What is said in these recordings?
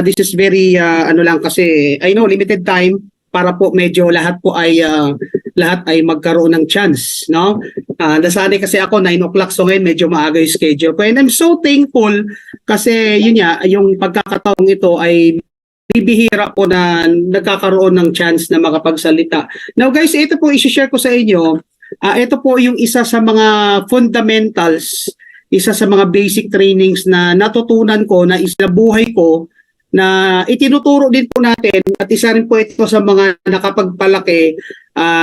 This is very ano lang kasi I know limited time para po medyo lahat ay magkaroon ng chance, no? Nasanay kasi ako 9 o'clock, so ngayon medyo maaga yung schedule ko. And I'm so thankful kasi yun nga, yung pagkakataong ito ay bibihira po na nagkakaroon ng chance na makapagsalita. Now guys, ito po i-share ko sa inyo. Ito po yung isa sa mga fundamentals, isa sa mga basic trainings na natutunan ko na buhay ko, na itinuturo din po natin at isa rin po ito sa mga nakapagpalaki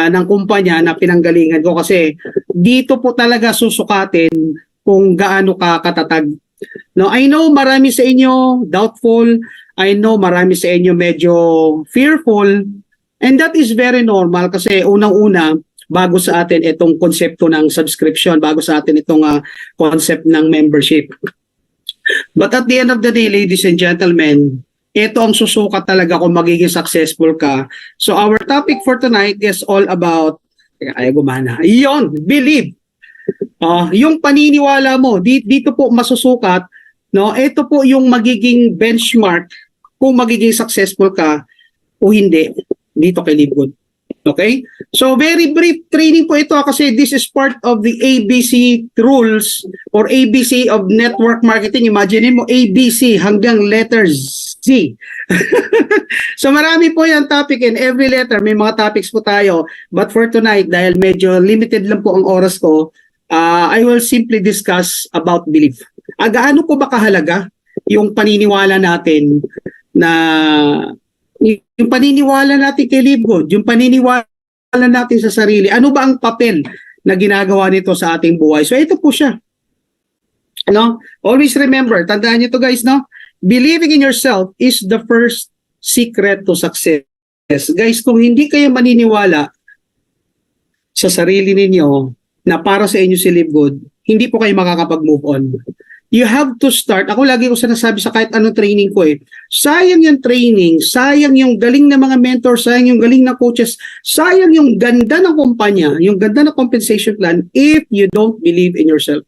ng kumpanya na pinanggalingan ko kasi dito po talaga susukatin kung gaano ka katatag. No, I know marami sa inyo doubtful, I know marami sa inyo medyo fearful, and that is very normal kasi unang-una bago sa atin itong konsepto ng subscription, bago sa atin itong concept ng membership. But at the end of the day, ladies and gentlemen, ito ang susukat talaga kung magiging successful ka. So our topic for tonight is all about, believe. Yung paniniwala mo, dito po masusukat, no? Ito po yung magiging benchmark kung magiging successful ka o hindi dito kay Live Good. Okay? So very brief training po ito kasi this is part of the ABC rules or ABC of network marketing. Imagine mo ABC hanggang letters Z. So marami po yung topic and every letter may mga topics po tayo. But for tonight, dahil medyo limited lang po ang oras ko, I will simply discuss about belief. Gaano po ba kahalaga yung paniniwala natin na yung paniniwala natin kay Live Good, yung paniniwala natin sa sarili, ano ba ang papel na ginagawa nito sa ating buhay? So ito po siya. No? Always remember, tandaan niyo to guys, no? Believing in yourself is the first secret to success. Guys, kung hindi kayo maniniwala sa sarili ninyo na para sa inyo si Live Good, hindi po kayo makakapag-move on. You have to start. Ako lagi ko sinasabi sa kahit anong training ko sayang yung training, sayang yung galing ng mga mentor, sayang yung galing ng coaches, sayang yung ganda ng kumpanya, yung ganda ng compensation plan if you don't believe in yourself.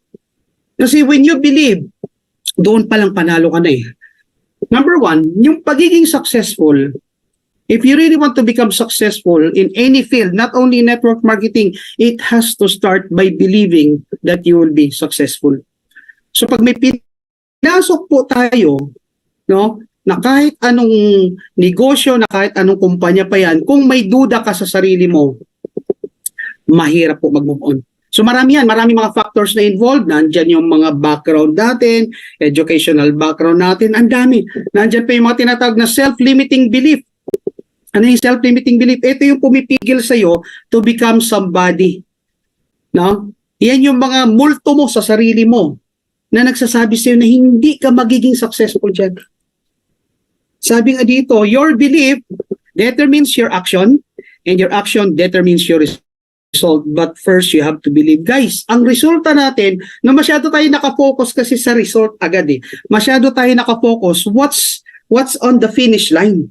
Kasi when you believe, doon palang panalo ka na . Number one, yung pagiging successful, if you really want to become successful in any field, not only network marketing, it has to start by believing that you will be successful. So pag may pinasok po tayo, no, na kahit anong negosyo, na kahit anong kumpanya pa yan, kung may duda ka sa sarili mo, mahirap po mag-move on. So marami mga factors na involved. Nandyan yung mga background natin, educational background natin, ang dami. Nandyan pa yung mga tinatawag na self-limiting belief. Ano yung self-limiting belief? Ito yung pumipigil sa'yo to become somebody. No? Yan yung mga multo mo sa sarili mo na nagsasabi sa'yo na hindi ka magiging successful dyan. Sabi nga dito, your belief determines your action and your action determines your result. But first, you have to believe. Guys, ang resulta natin, na masyado tayo nakafocus kasi sa result agad . Masyado tayo nakafocus, what's on the finish line?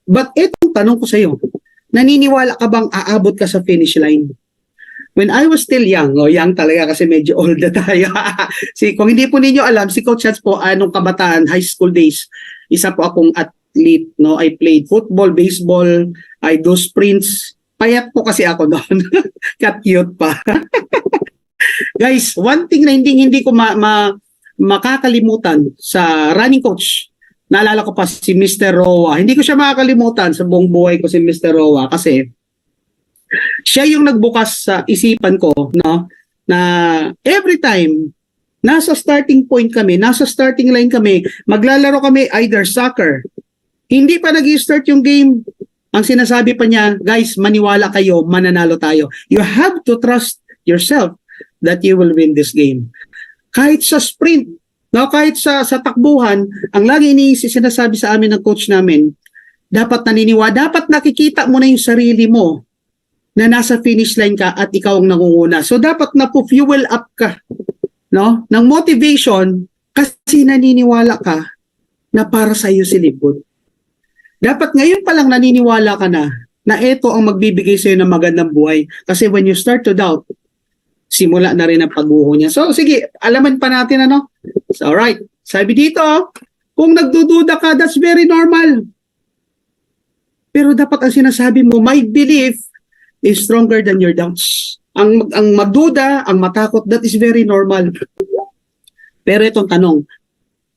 But itong tanong ko sa'yo, naniniwala ka bang aabot ka sa finish line? When I was still young, young talaga kasi medyo old na tayo. Kung hindi po ninyo alam, si Coach Chats po, anong kabataan, high school days, isa po akong athlete. No? I played football, baseball, I do sprints. Payat po kasi ako noon. Cute pa. Guys, one thing na hindi ko makakalimutan sa running coach, naalala ko pa si Mr. Roa. Hindi ko siya makakalimutan sa buong buhay ko si Mr. Roa kasi siya yung nagbukas sa isipan ko, no, na every time nasa starting point kami, nasa starting line kami, maglalaro kami either soccer. Hindi pa nag-start yung game. Ang sinasabi pa niya, guys, maniwala kayo, mananalo tayo. You have to trust yourself that you will win this game. Kahit sa sprint, no, kahit sa takbuhan, ang lagi sinasabi sa amin ng coach namin, dapat dapat nakikita mo na yung sarili mo na nasa finish line ka at ikaw ang nangunguna. So dapat na fuel up ka, no, ng motivation kasi naniniwala ka na para sa iyo si Live Good. Dapat ngayon pa lang naniniwala ka na ito ang magbibigay sa'yo ng magandang buhay. Kasi when you start to doubt, simula na rin ang pagguho niya. So sige, alaman pa natin ano. So, alright. Sabi dito, Kung nagdududa ka, that's very normal. Pero dapat ang sinasabi mo, my belief is stronger than your doubts. Ang magduda, ang matakot, that is very normal. Pero itong tanong,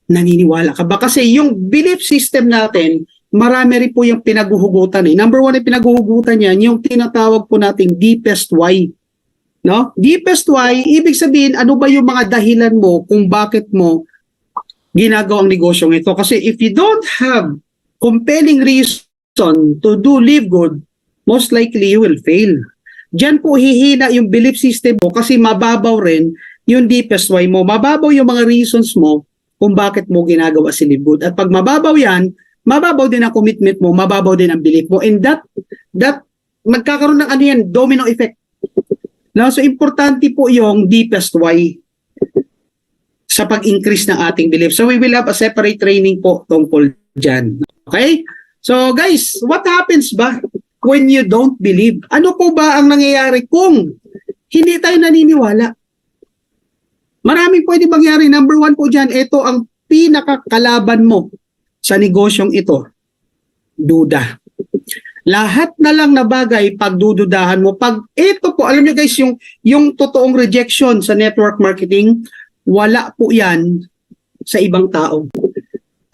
naniniwala ka ba? Kasi yung belief system natin, marami rin po yung pinaguhugutan eh. Number one yung pinaguhugutan yan, yung tinatawag po nating deepest why. No? Deepest why, ibig sabihin, ano ba yung mga dahilan mo kung bakit mo ginagawang negosyong ito? Kasi if you don't have compelling reason to do live good, most likely you will fail. Diyan po hihina yung belief system mo kasi mababaw rin yung deepest why mo. Mababaw yung mga reasons mo kung bakit mo ginagawa si live good. At pag mababaw yan, mababaw din ang commitment mo, mababaw din ang belief mo. And that magkakaroon ng ano yan, domino effect. Now, so importante po yung deepest why sa pag-increase ng ating belief. So we will have a separate training po tungkol dyan. Okay? So guys, what happens ba when you don't believe? Ano po ba ang nangyayari kung hindi tayo naniniwala? Maraming pwede mangyari. Number one po dyan, ito ang pinakakalaban mo sa negosyong ito. Duda. Lahat na lang na bagay pagdududahan mo. Pag ito po, alam niyo guys, yung totoong rejection sa network marketing, wala po yan sa ibang tao.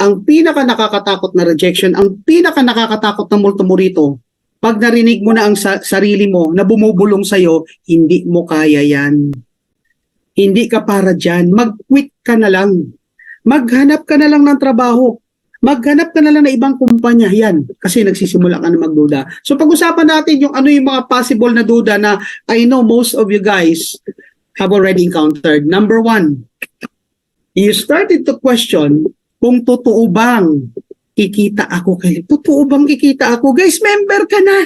Ang pinaka nakakatakot na rejection, ang pinaka nakakatakot na multo mo rito, pag narinig mo na ang sarili mo na bumubulong sa'yo, hindi mo kaya yan. Hindi ka para dyan. Mag-quit ka na lang. Maghanap ka na lang ng trabaho. Maghanap ka na lang ng ibang kumpanya. Yan. Kasi nagsisimula ka na magduda. So pag-usapan natin yung ano yung mga possible na duda na I know most of you guys have already encountered. Number one, you started to question kung totoo bang kikita ako kay totoo bang kikita ako? Guys, member ka na.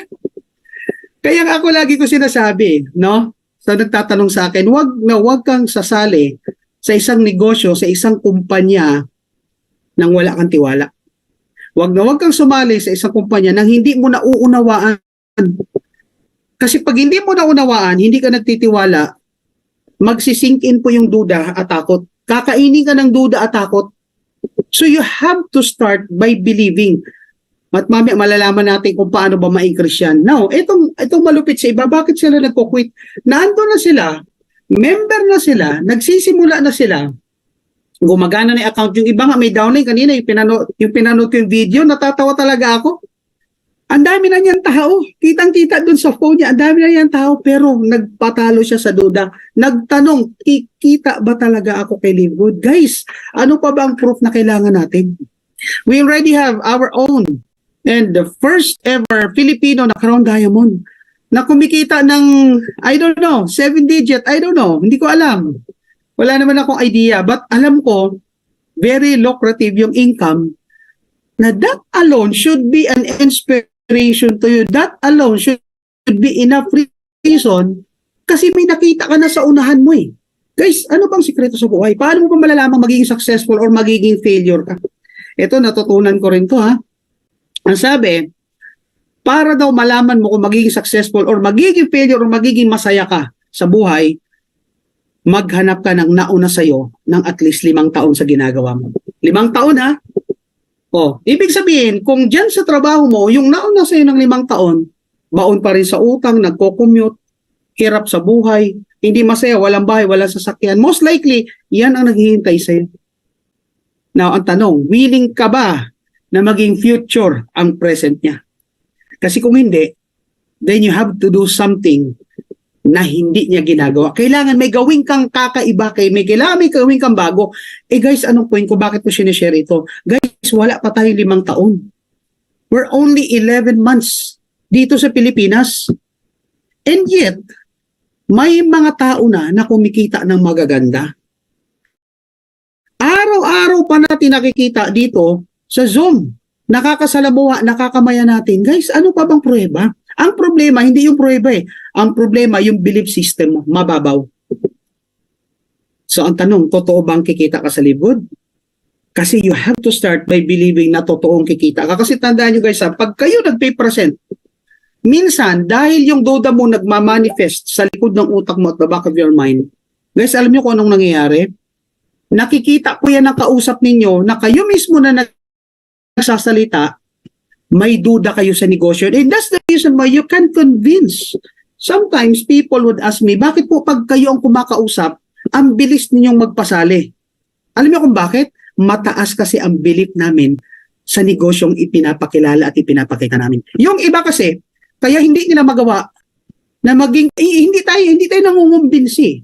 Kaya ako lagi ko sinasabi, no? So nagtatanong sa akin, wag kang sasali sa isang negosyo, sa isang kumpanya nang wala kang tiwala. Wag kang sumali sa isang kumpanya nang hindi mo nauunawaan. Kasi pag hindi mo naunawaan, hindi ka nagtitiwala, magsisink in po yung duda at takot. Kakainin ka ng duda at takot. So you have to start by believing. At mamaya malalaman natin kung paano ba ma-increase yan. Now, itong malupit sa iba, bakit sila nagko-quit? Naando na sila, member na sila, nagsisimula na sila, gumagana na yung account. Yung iba nga may downline kanina, yung pinanood ko yung video, natatawa talaga ako. Ang dami na niyang tao. Kitang-kita dun sa phone niya, ang dami na niyang tao, pero nagpatalo siya sa duda. Nagtanong, kikita ba talaga ako kay Live Good? Guys, ano pa ba ang proof na kailangan natin? We already have our own and the first ever Filipino na Crown Diamond na kumikita ng, I don't know, 7 digit, I don't know, hindi ko alam. Wala naman akong idea, but alam ko, very lucrative yung income na that alone should be an inspiration to you. That alone should be enough reason kasi may nakita ka na sa unahan mo eh. Guys, ano bang sikreto sa buhay? Paano mo ba malalaman magiging successful or magiging failure ka? Ito, natutunan ko rin to ha. Ang sabi, para daw malaman mo kung magiging successful or magiging failure or magiging masaya ka sa buhay, maghanap ka ng nauna sa'yo ng at least 5 taon sa ginagawa mo. 5 taon ha? O, ibig sabihin, kung dyan sa trabaho mo, yung nauna sa'yo ng 5 taon, baon pa rin sa utang, nagko-commute, hirap sa buhay, hindi masaya, walang bahay, walang sasakyan, most likely, yan ang naghihintay sa'yo. Now, ang tanong, willing ka ba na maging future ang present niya? Kasi kung hindi, then you have to do something na hindi niya ginagawa. Kailangan may gawin kang kakaiba, kailangan may gawin kang bago. Eh guys, anong point ko? Bakit ko sinishare ito? Guys, wala pa tayong 5 taon. We're only 11 months dito sa Pilipinas. And yet, may mga tao na kumikita ng magaganda. Araw-araw pa natin nakikita dito sa Zoom. Nakakasalamuha, nakakamaya natin. Guys, ano pa bang pruweba? Ang problema, hindi yung pruweba eh. Ang problema, yung belief system mo, mababaw. So, ang tanong, totoo bang kikita ka sa Live Good? Kasi you have to start by believing na totoong kikita ka. Kasi tandaan nyo guys, pag kayo nag-pay percent, minsan, dahil yung duda mo nagmamanifest sa likod ng utak mo at the back of your mind, guys, alam nyo kung anong nangyayari? nakikita ko yan ng kausap ninyo na kayo mismo na nagsasalita, may duda kayo sa negosyo. And that's the reason why you can convince. Sometimes people would ask me, bakit po pag kayo ang kumakausap, ang bilis ninyong magpasali? Alam niyo kung bakit? Mataas kasi ang belief namin sa negosyong ipinapakilala at ipinapakita namin. Yung iba kasi, kaya hindi nila magawa na maging, hindi tayo nangungumbinsi.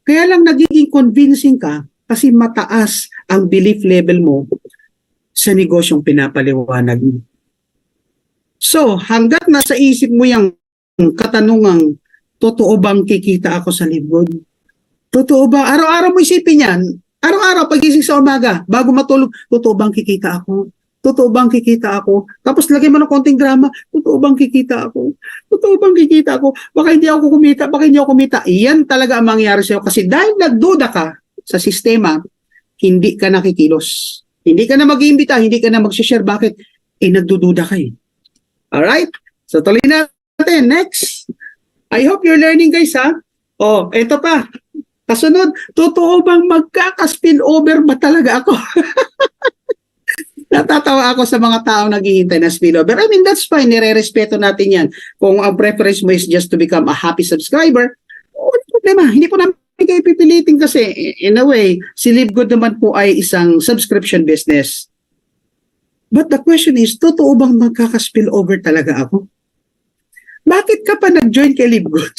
Kaya lang nagiging convincing ka kasi mataas ang belief level mo sa negosyong pinapaliwanag mo. So, hanggat nasa isip mo yung katanungang, totoo bang kikita ako sa libod? Totoo ba? Araw-araw mo isipin yan. Araw-araw, pagising sa umaga, bago matulog, totoo bang kikita ako? Totoo bang kikita ako? Tapos lagyan mo ng konting drama, totoo bang kikita ako? Totoo bang kikita ako? Baka hindi ako kumita, baka hindi ako kumita. Iyan talaga ang mangyayari sa'yo kasi dahil nagduda ka sa sistema, hindi ka nakikilos. Hindi ka na mag-iimbita, hindi ka na mag-share. Bakit? Nagdududa ka eh. Alright? So tuloy natin. Next. I hope you're learning guys ha. Oh, eto pa. Kasunod, totoo bang magkaka-spill over ba talaga ako? Natatawa ako sa mga taong naghihintay na spillover. I mean, that's fine. Nire-respeto natin yan. Kung ang preference mo is just to become a happy subscriber, walang problema. Hindi po namin kayo pipilitin kasi in a way, si Live Good naman po ay isang subscription business. But the question is, totoo bang magkaka-spill over talaga ako? Bakit ka pa nag-join kay Live Good?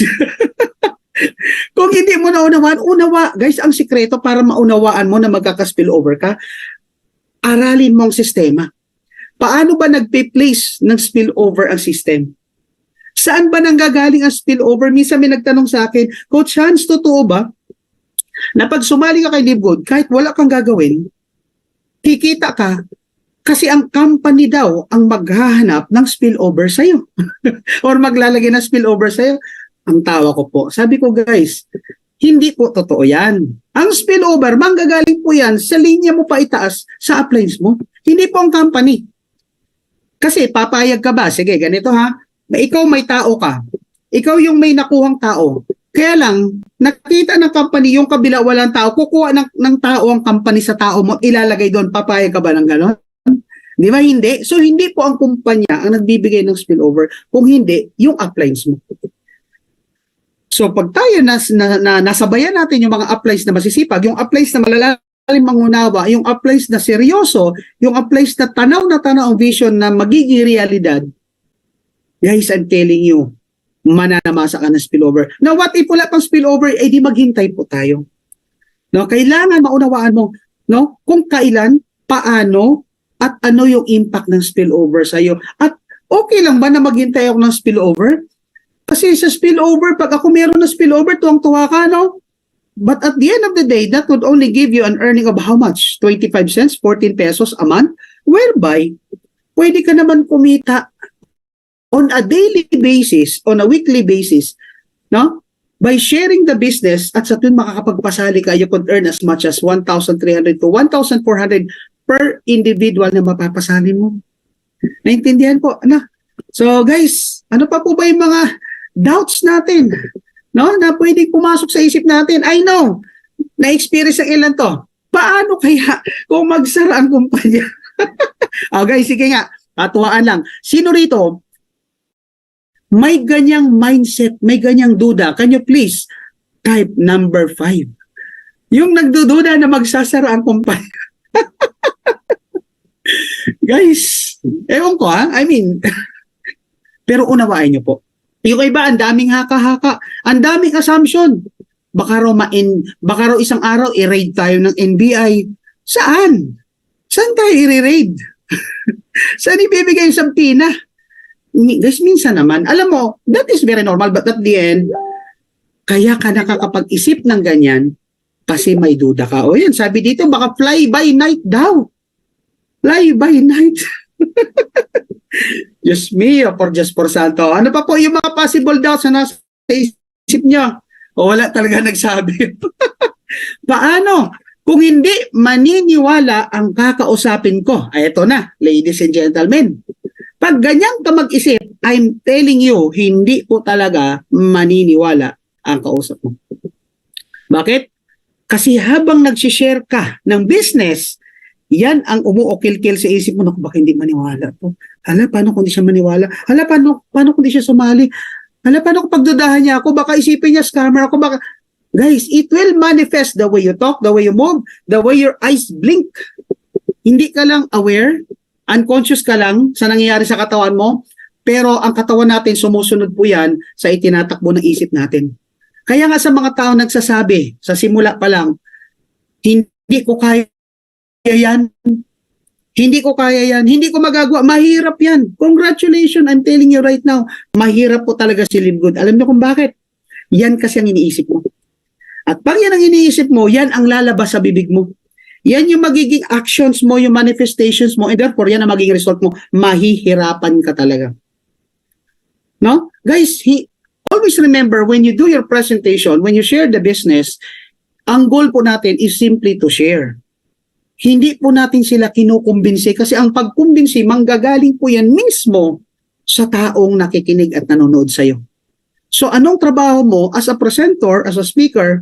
Kung hindi mo naunawaan, guys, ang sikreto para maunawaan mo na magkaka-spill over ka, aralin mo ang sistema. Paano ba nagpe-place ng spillover ang system? Saan ba nanggagaling ang spillover? Minsan may nagtanong sa akin, Coach Hans, totoo ba na pag sumali ka kay Live Good, kahit wala kang gagawin, kikita ka kasi ang company daw ang maghahanap ng spillover sa'yo or maglalagay ng spillover sa'yo? Ang tawa ko po. Sabi ko guys, hindi po totoo yan. Ang spillover, manggagaling po yan sa linya mo pa itaas sa uplines mo. Hindi po ang company. Kasi papayag ka ba? Sige, ganito ha. Ikaw may tao ka. Ikaw yung may nakuhang tao. Kaya lang, nakita ng company yung kabila walang tao, kukuha ng tao ang company sa tao mo, ilalagay doon. Papayag ka ba ng gano'n? Di ba? Hindi. So, hindi po ang kumpanya ang nagbibigay ng spillover. Kung hindi, yung uplines mo. So pag tayo nasabayan natin yung mga uplines na masisipag, yung uplines na malalalim mangunawa, yung uplines na seryoso, yung uplines na tanaw ang vision na magiging realidad, guys, I'm telling you, mananamasa ka ng spillover. Now what if wala pang spillover, di maghintay po tayo. No, kailangan maunawaan mo, no, kung kailan, paano, at ano yung impact ng spillover sa'yo. At okay lang ba na maghintay ako ng spillover? Kasi sa spillover, pag ako meron na spillover, tuwang-tuwa ka, no? But at the end of the day, that would only give you an earning of how much? 25 cents, 14 pesos a month? Whereby, pwede ka naman kumita on a daily basis, on a weekly basis, no? By sharing the business, at sa tuwing makakapagpasali ka, you could earn as much as 1,300 to 1,400 per individual na mapapasali mo. Naintindihan po, ano? So guys, ano pa po ba yung mga doubts natin, no, na pwedeng pumasok sa isip natin? I know, na-experience ang ilan to. Paano kaya kung magsara ang kumpanya? Guys, sige nga, katuwaan lang. Sino rito may ganyang mindset, may ganyang duda? Can you please type number 5? Yung nagdududa na magsasara ang kumpanya. Guys, ewan ko ha, I mean, pero unawain nyo po. Yung iba, ang daming haka-haka, ang daming assumption. Baka raw isang araw i-raid tayo ng NBI. Saan? Saan tayo i-raid? Saan ibibigay yung sampina? Guys, minsan naman, alam mo, that is very normal, but at the end, kaya ka nakakapag-isip ng ganyan kasi may duda ka. O yan, sabi dito, baka fly by night daw. Fly by night. Just me or just for santo. Ano pa po yung mga possible doubts na nasa isip niya? O wala talaga nagsabi. Paano? Kung hindi maniniwala ang kakausapin ko. Ay, ito na, ladies and gentlemen. Pag ganyan ka mag-isip, I'm telling you, hindi po talaga maniniwala ang kausap mo. Bakit? Kasi habang nagsishare ka ng business, yan ang umuukil-kil sa isip mo, naku, baka hindi maniwala to. Hala, paano kung di siya maniwala? Hala, paano kung di siya sumali? Hala, paano kung pagdudahan niya ako? Baka isipin niya scammer ako. Baka... Guys, it will manifest the way you talk, the way you move, the way your eyes blink. Hindi ka lang aware, unconscious ka lang sa nangyayari sa katawan mo, pero ang katawan natin sumusunod po yan sa itinatakbo ng isip natin. Kaya nga sa mga tao nagsasabi, sa simula pa lang, hindi ko kaya yan, hindi ko kaya yan, hindi ko magagawa, mahirap yan. Congratulations, I'm telling you right now, mahirap po talaga si Live Good. Alam niyo kung bakit? Yan kasi ang iniisip mo. At pag yan ang iniisip mo, yan ang lalabas sa bibig mo. Yan yung magiging actions mo, yung manifestations mo, and therefore yan ang magiging result mo. Mahihirapan ka talaga. No? Guys, always remember when you do your presentation, when you share the business, ang goal po natin is simply to share. Hindi po natin sila kinukumbinsi kasi ang pagkumbinsi, manggagaling po yan mismo sa taong nakikinig at nanonood sa'yo. So anong trabaho mo as a presenter, as a speaker?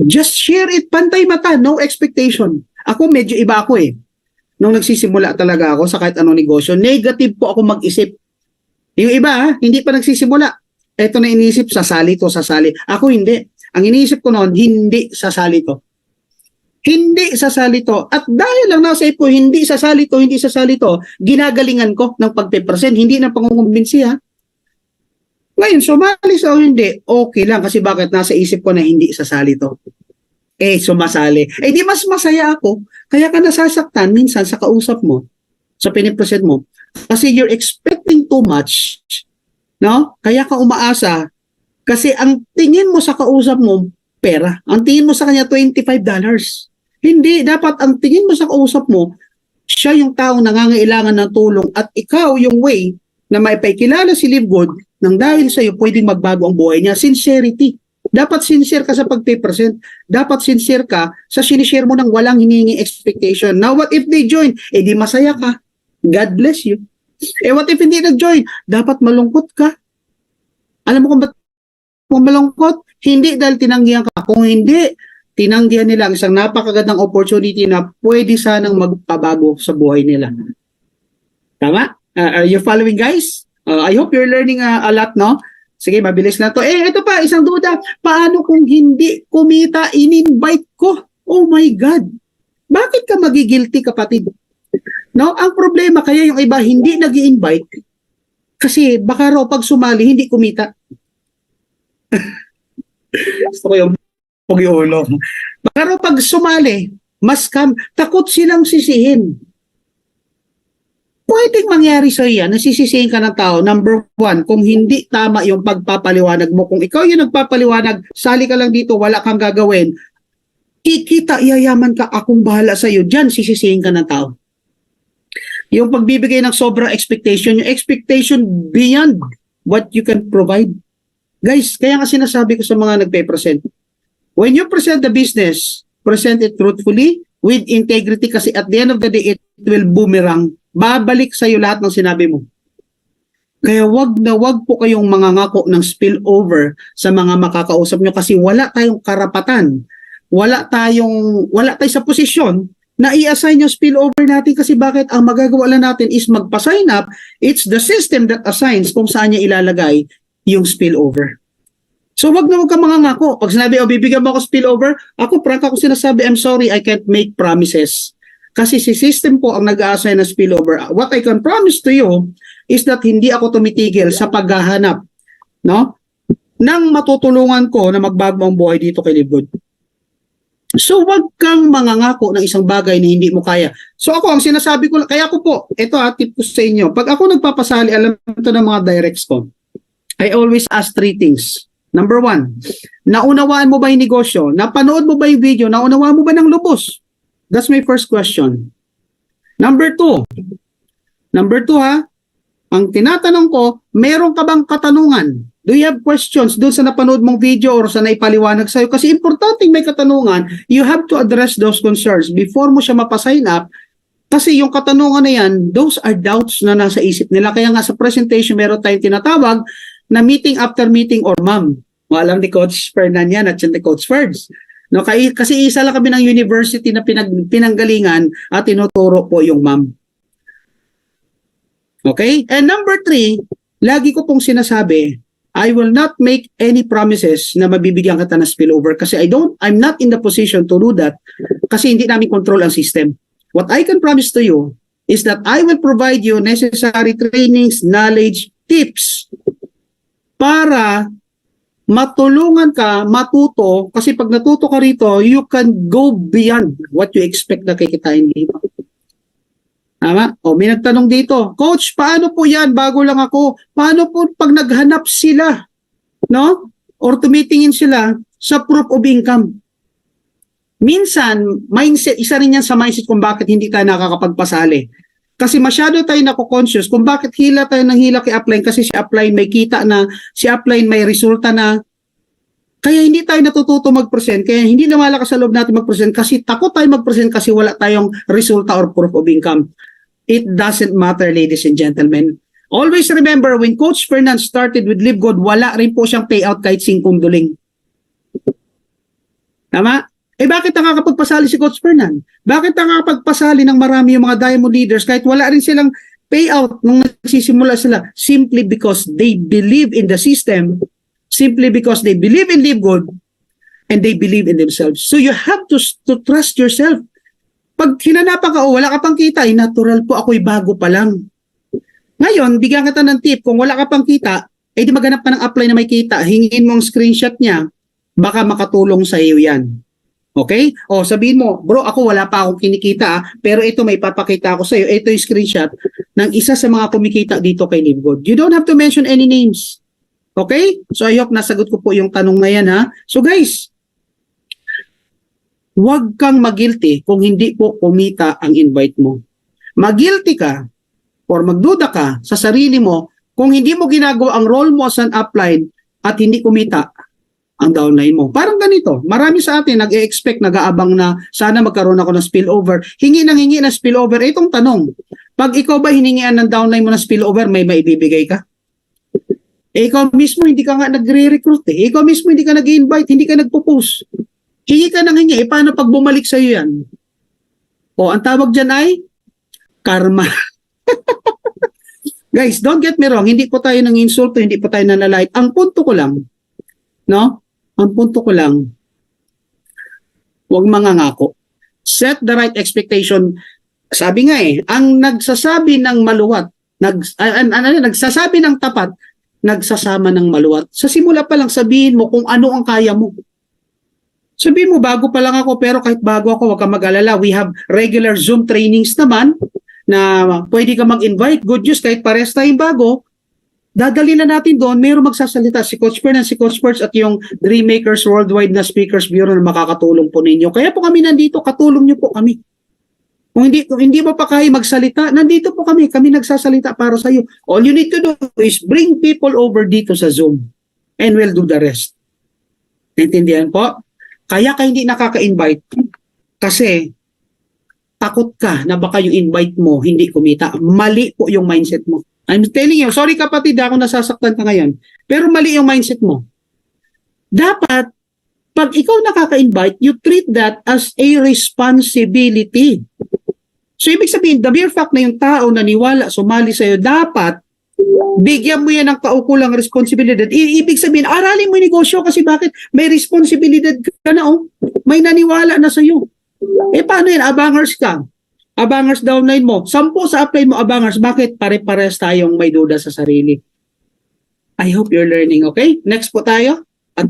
Just share it, pantay mata, no expectation. Ako medyo iba ako eh. Nung nagsisimula talaga ako sa kahit anong negosyo, negative po ako mag-isip. Yung iba, hindi pa nagsisimula. Ito na iniisip, sasali to, sasali. Ako hindi. Ang iniisip ko noon, hindi sasali to. Hindi sasali to. At dahil lang nasa ipo, hindi sasali to, ginagalingan ko ng pagpe-present, hindi na pangungumbinsi ha. Ngayon, sumali sa o hindi, okay lang kasi bakit nasa isip ko na hindi sasali to. Sumasali. Di mas masaya ako. Kaya ka nasasaktan minsan sa kausap mo, sa pinipresent mo. Kasi you're expecting too much. No? Kaya ka umaasa. Kasi ang tingin mo sa kausap mo, pera. Ang tingin mo sa kanya, $25. Hindi. Dapat ang tingin mo sa kausap mo, siya yung taong nangangailangan ng tulong at ikaw yung way na maipakilala si Live Good nang dahil sa iyo pwedeng magbago ang buhay niya. Sincerity. Dapat sincere ka sa pag-present. Dapat sincere ka sa sinishare mo ng walang hiningi expectation. Now, what if they join? Di masaya ka. God bless you. What if hindi nag-join? Dapat malungkot ka. Alam mo kung ba't malungkot? Hindi dahil tinanggihan ka. Kung hindi, tinanggihan nila ang isang napakagandang opportunity na pwede sanang magpabago sa buhay nila. Tama? Are you following, guys? I hope you're learning a lot, no? Sige, mabilis na to. Ito pa, isang duda. Paano kung hindi kumita, in-invite ko? Oh my God. Bakit ka magigilty, kapatid? No? Ang problema, kaya yung iba hindi nag-i-invite kasi baka raw pag sumali, hindi kumita. Gusto ko yung pag-iulo. Baka raw pag sumali, takot silang sisihin. Pwedeng mangyari sa iyan, nasisisihin ka ng tao. Number one, kung hindi tama yung pagpapaliwanag mo, kung ikaw yung nagpapaliwanag, sali ka lang dito, wala kang gagawin, kikita, yayaman ka, akong bahala sa iyo. Diyan, sisisihin ka ng tao. Yung pagbibigay ng sobrang expectation, yung expectation beyond what you can provide. Guys, kaya nga sinasabi ko sa mga nagpe-present, when you present the business, present it truthfully, with integrity, kasi at the end of the day, it will boomerang. Babalik sa iyo lahat ng sinabi mo. Kaya wag po kayong mangangako ng spillover sa mga makakausap nyo kasi wala tayong karapatan. Wala tayo sa posisyon na i-assign yung spillover natin kasi bakit ang magagawa lang natin is magpa-sign up. It's the system that assigns kung saan niya ilalagay yung spillover. So wag ka mangangako. Pag sinabi, bibigyan mo ako spillover, ako frank ako sinasabi, I'm sorry, I can't make promises. Kasi si system po ang nag-a-assign ng spillover. What I can promise to you is that hindi ako tumitigil sa paghahanap, no, nang matutulungan ko na magbago ang buhay dito kay Live Good. So wag kang mangangako ng isang bagay na hindi mo kaya. So ako, ang sinasabi ko, kaya ko po, ito tip ko sa inyo, pag ako nagpapasali, alam ito ng mga directs ko, I always ask 3 things. Number 1, naunawaan mo ba yung negosyo? Napanood mo ba yung video? Naunawaan mo ba ng lubos? That's my first question. Number 2 ang tinatanong ko, meron ka bang katanungan? Do you have questions doon sa napanood mong video or sa naipaliwanag sa'yo? Kasi importante may katanungan, you have to address those concerns before mo siya mapasign up. Kasi yung katanungan na yan, those are doubts na nasa isip nila. Kaya nga sa presentation, meron tayong tinatawag na meeting after meeting or ma'am. Alam ni Coach Fernan yan at ni Coach Ferds. No, kasi isa lang kami ng university na pinanggalingan at tinuturo po yung ma'am. Okay? And number 3, lagi ko pong sinasabi, I will not make any promises na mabibigyan kita ng spillover kasi I'm not in the position to do that kasi hindi namin control ang system. What I can promise to you is that I will provide you necessary trainings, knowledge, tips para matulungan ka, matuto, kasi pag natuto ka rito, you can go beyond what you expect na kikitain dito. Tama? O, may nagtanong dito, Coach, paano po yan? Bago lang ako. Paano po pag naghanap sila, no? Or tumitingin sila sa proof of income? Minsan, mindset, isa rin yan sa mindset kung bakit hindi tayo nakakapagpasali. Kasi masyado tayo nako-conscious kung bakit hila tayo ng hila kay upline kasi si upline may kita na, si upline may resulta na. Kaya hindi tayo natututo mag-present, kaya hindi lumalakas sa loob natin mag-present kasi takot tayo mag-present kasi wala tayong resulta or proof of income. It doesn't matter, ladies and gentlemen. Always remember, when Coach Fernan started with Live Good, wala rin po siyang payout kahit 5 duling. Tama? Eh bakit nakakapagpasali si Coach Fernan? Bakit nakakapagpasali ng marami yung mga Diamond Leaders kahit wala rin silang payout nung nagsisimula sila? Simply because they believe in the system, simply because they believe in Live Good, and they believe in themselves. So you have to trust yourself. Pag hinanapan ka o wala ka pang kita, natural po, ako'y bago pa lang. Ngayon, bigyan kita ng tip, kung wala ka pang kita, eh di maghanap ka ng upline na may kita, hingin mo ang screenshot niya, baka makatulong sa iyo yan. Okay? O sabihin mo, bro, ako wala pa akong kinikita, pero ito may papakita ako sa iyo. Ito yung screenshot ng isa sa mga kumikita dito kay Live Good. You don't have to mention any names. Okay? So I hope nasagot ko po yung tanong na yan, ha. So guys, huwag kang magilty kung hindi po kumita ang invite mo. Magilty ka or magduda ka sa sarili mo kung hindi mo ginagawa ang role mo as an upline at hindi kumita ang downline mo. Parang ganito, marami sa atin nag-e-expect, nag-aabang na sana magkaroon ako ng spillover. Hingi ng spillover. Itong tanong, pag ikaw ba hiningian ng downline mo ng spillover, may maibibigay ka? Eh, ikaw mismo hindi ka nga nagre-recruit eh. Ikaw mismo hindi ka nag-invite, hindi ka nagpo-post. Hingi ka ng hingi, eh paano pag bumalik sa'yo yan? O, ang tawag dyan ay karma. Guys, don't get me wrong, hindi po tayo nang insulto, hindi po tayo nanlalait. Ang punto ko lang, no? Ang punto ko lang, huwag mangangako. Set the right expectation. Sabi nga eh, ang nagsasabi ng maluwat, nagsasabi ng tapat, nagsasama ng maluwat. Sa simula pa lang sabihin mo kung ano ang kaya mo. Sabihin mo, bago pa lang ako, pero kahit bago ako, huwag kang mag-alala. We have regular Zoom trainings naman na pwede ka mag-invite. Good news, kahit pares tayong bago, dadali na natin doon, mayroong magsasalita si Coach Fernan, si Coach Perts at yung Dreammakers Worldwide na Speakers Bureau na makakatulong po ninyo. Kaya po kami nandito, katulong nyo po kami. Kung hindi mo pa kaya magsalita, nandito po kami nagsasalita para sa iyo. All you need to do is bring people over dito sa Zoom and we'll do the rest. Naintindihan po? Kaya ka hindi nakaka-invite kasi takot ka na baka yung invite mo hindi kumita. Mali po yung mindset mo. I'm telling you, sorry kapatid, ako nasasaktan ka ngayon. Pero mali yung mindset mo. Dapat, pag ikaw nakaka-invite, you treat that as a responsibility. So, ibig sabihin, the mere fact na yung tao naniwala, sumali sa'yo, dapat, bigyan mo yan ng kaukulang responsibilidad. Ibig sabihin, aralin mo yung negosyo kasi bakit? May responsibilidad ka na, oh. May naniwala na sa'yo. Eh, paano yan? Abangers ka. Abangers downline mo. 10 sa upline mo, abangers. Bakit? Pare-pares tayong may duda sa sarili. I hope you're learning, okay? Next po tayo. At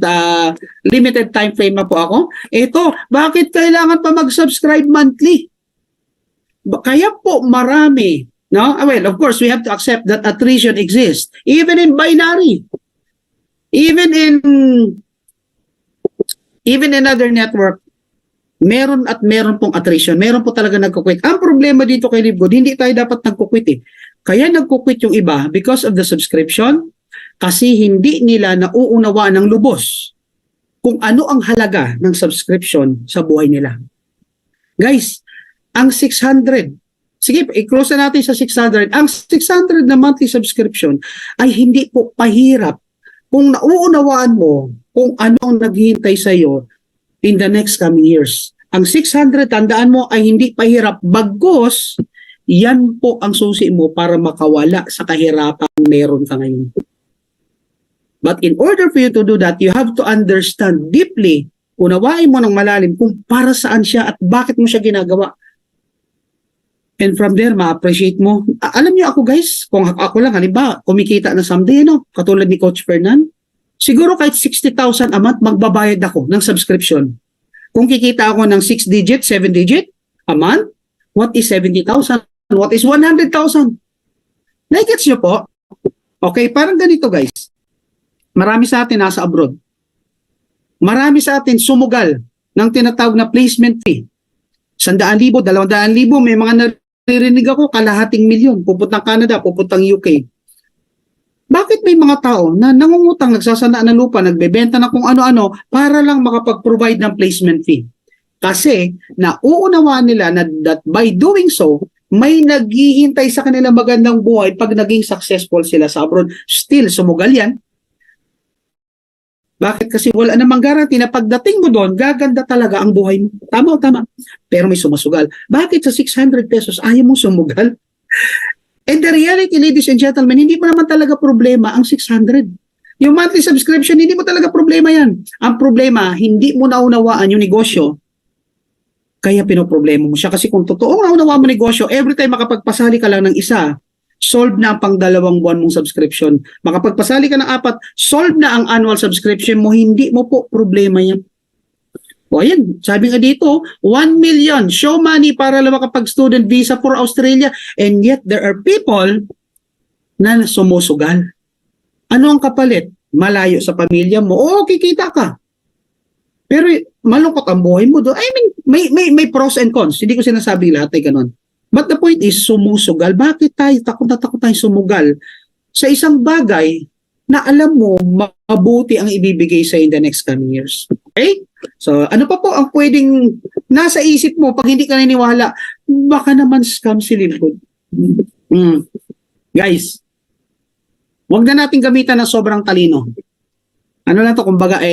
limited time frame na po ako. Ito, bakit kailangan pa mag-subscribe monthly? Kaya po marami, no? Well, of course, we have to accept that attrition exists. Even in binary. Even in other network, meron pong attrition. Meron po talaga nagkukwit. Ang problema dito kay Live Good, hindi tayo dapat nagkukwit eh. Kaya nagkukwit yung iba because of the subscription, kasi hindi nila nauunawaan ng lubos kung ano ang halaga ng subscription sa buhay nila. Guys, ang 600, sige, i-close na natin sa 600. Ang 600 na monthly subscription ay hindi po pahirap kung nauunawaan mo kung ano ang naghihintay sa iyo in the next coming years. Ang 600, tandaan mo, ay hindi pahirap. Bagkus, yan po ang susi mo para makawala sa kahirapan meron ka ngayon. But in order for you to do that, you have to understand deeply, unawain mo ng malalim kung para saan siya at bakit mo siya ginagawa. And from there, ma-appreciate mo. Alam niyo ako guys, kung ako lang, halimbawa, kumikita na someday, katulad ni Coach Fernan, siguro kahit 60,000 a month, magbabayad ako ng subscription. Kung kikita ako ng 6 digit, 7 digit a month, what is 70,000? What is 100,000? Nagets niyo po? Okay, parang ganito guys. Marami sa atin nasa abroad. Marami sa atin sumugal ng tinatawag na placement fee. 100,000, 200,000, may mga naririnig ako, kalahating milyon, pupuntang Canada, pupuntang UK. Bakit may mga tao na nangungutang, nagsasana ng lupa, nagbebenta na kung ano-ano para lang makapag-provide ng placement fee? Kasi nauunawaan nila na that by doing so, may naghihintay sa kanila magandang buhay pag naging successful sila sa abroad. Still, sumugal yan. Bakit? Kasi wala namang guarantee na pagdating mo doon, gaganda talaga ang buhay mo. Tama o tama. Pero may sumasugal. Bakit sa 600 pesos ayaw mo sumugal? And the reality, ladies and gentlemen, hindi mo naman talaga problema ang 600. Yung monthly subscription, hindi mo talaga problema yan. Ang problema, hindi mo naunawaan yung negosyo. Kaya pinoproblema mo siya. Kasi kung totoong naunawaan mo negosyo, every time makapagpasali ka lang ng isa, solve na ang pang-2 buwan mong subscription. Makapagpasali ka ng 4, solve na ang annual subscription mo. Hindi mo po problema yan. O ayan, sabi nga dito, 1 million show money para lang makapag-student visa for Australia, and yet there are people na sumusugal. Ano ang kapalit? Malayo sa pamilya mo. Oo, kikita ka. Pero malungkot ang buhay mo doon. I mean, may pros and cons. Hindi ko sinasabi lahat ay ganun. But the point is, sumusugal. Bakit tayo takot na takot tayo sumugal sa isang bagay na alam mo mabuti ang ibibigay sa in the next coming years? Okay? So, ano pa po ang pwedeng nasa isip mo pag hindi ka naniniwala? Baka naman scam si Lincoln. Guys, wag na natin gamitan ng sobrang talino. Ano lang to, kumbaga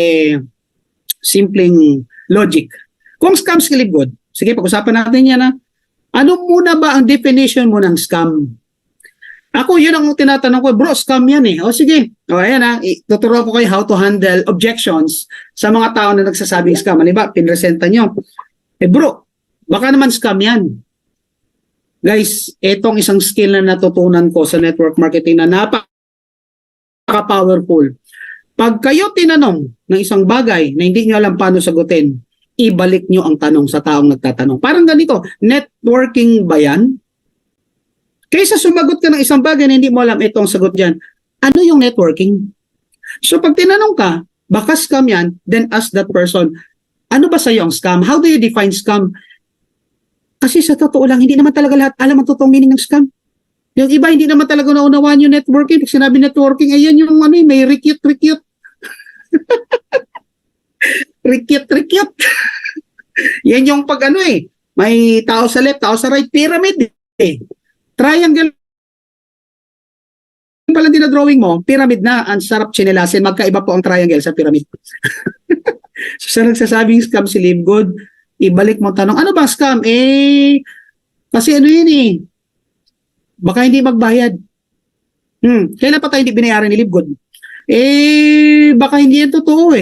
simpleng logic. Kung scam si Lincoln, sige, pag-usapan natin yan ha. Ano muna ba ang definition mo ng scam? Ako, yun ang tinatanong ko, bro, scam yan eh. O sige, o ayan ha, tuturo ko kayo how to handle objections sa mga tao na nagsasabing scam. Halimbawa, pinresenta nyo. Bro, baka naman scam yan. Guys, etong isang skill na natutunan ko sa network marketing na napaka-powerful. Pag kayo tinanong ng isang bagay na hindi nyo alam paano sagutin, ibalik nyo ang tanong sa taong nagtatanong. Parang ganito, networking ba yan? Kaysa sumagot ka ng isang bagay na hindi mo alam, ito ang sagot dyan. Ano yung networking? So pag tinanong ka, baka scam yan, then ask that person, ano ba sa'yo ang scam? How do you define scam? Kasi sa totoo lang, hindi naman talaga lahat alam ang totoong meaning ng scam. Yung iba, hindi naman talaga naunawaan yung networking. Pag sinabi networking, ayan yung may recute. Rikyat. Yan yung pag may tao sa left, tao sa right, pyramid triangle pala din na drawing mo, pyramid na, ang sarap chinelasin, magkaiba po ang triangle sa pyramid. So sa nagsasabing scam si Live Good, ibalik mo tanong, ano ba scam? Kasi yun baka hindi magbayad. Kailan pa tayo hindi binayaran ni Live Good? Baka hindi yan totoo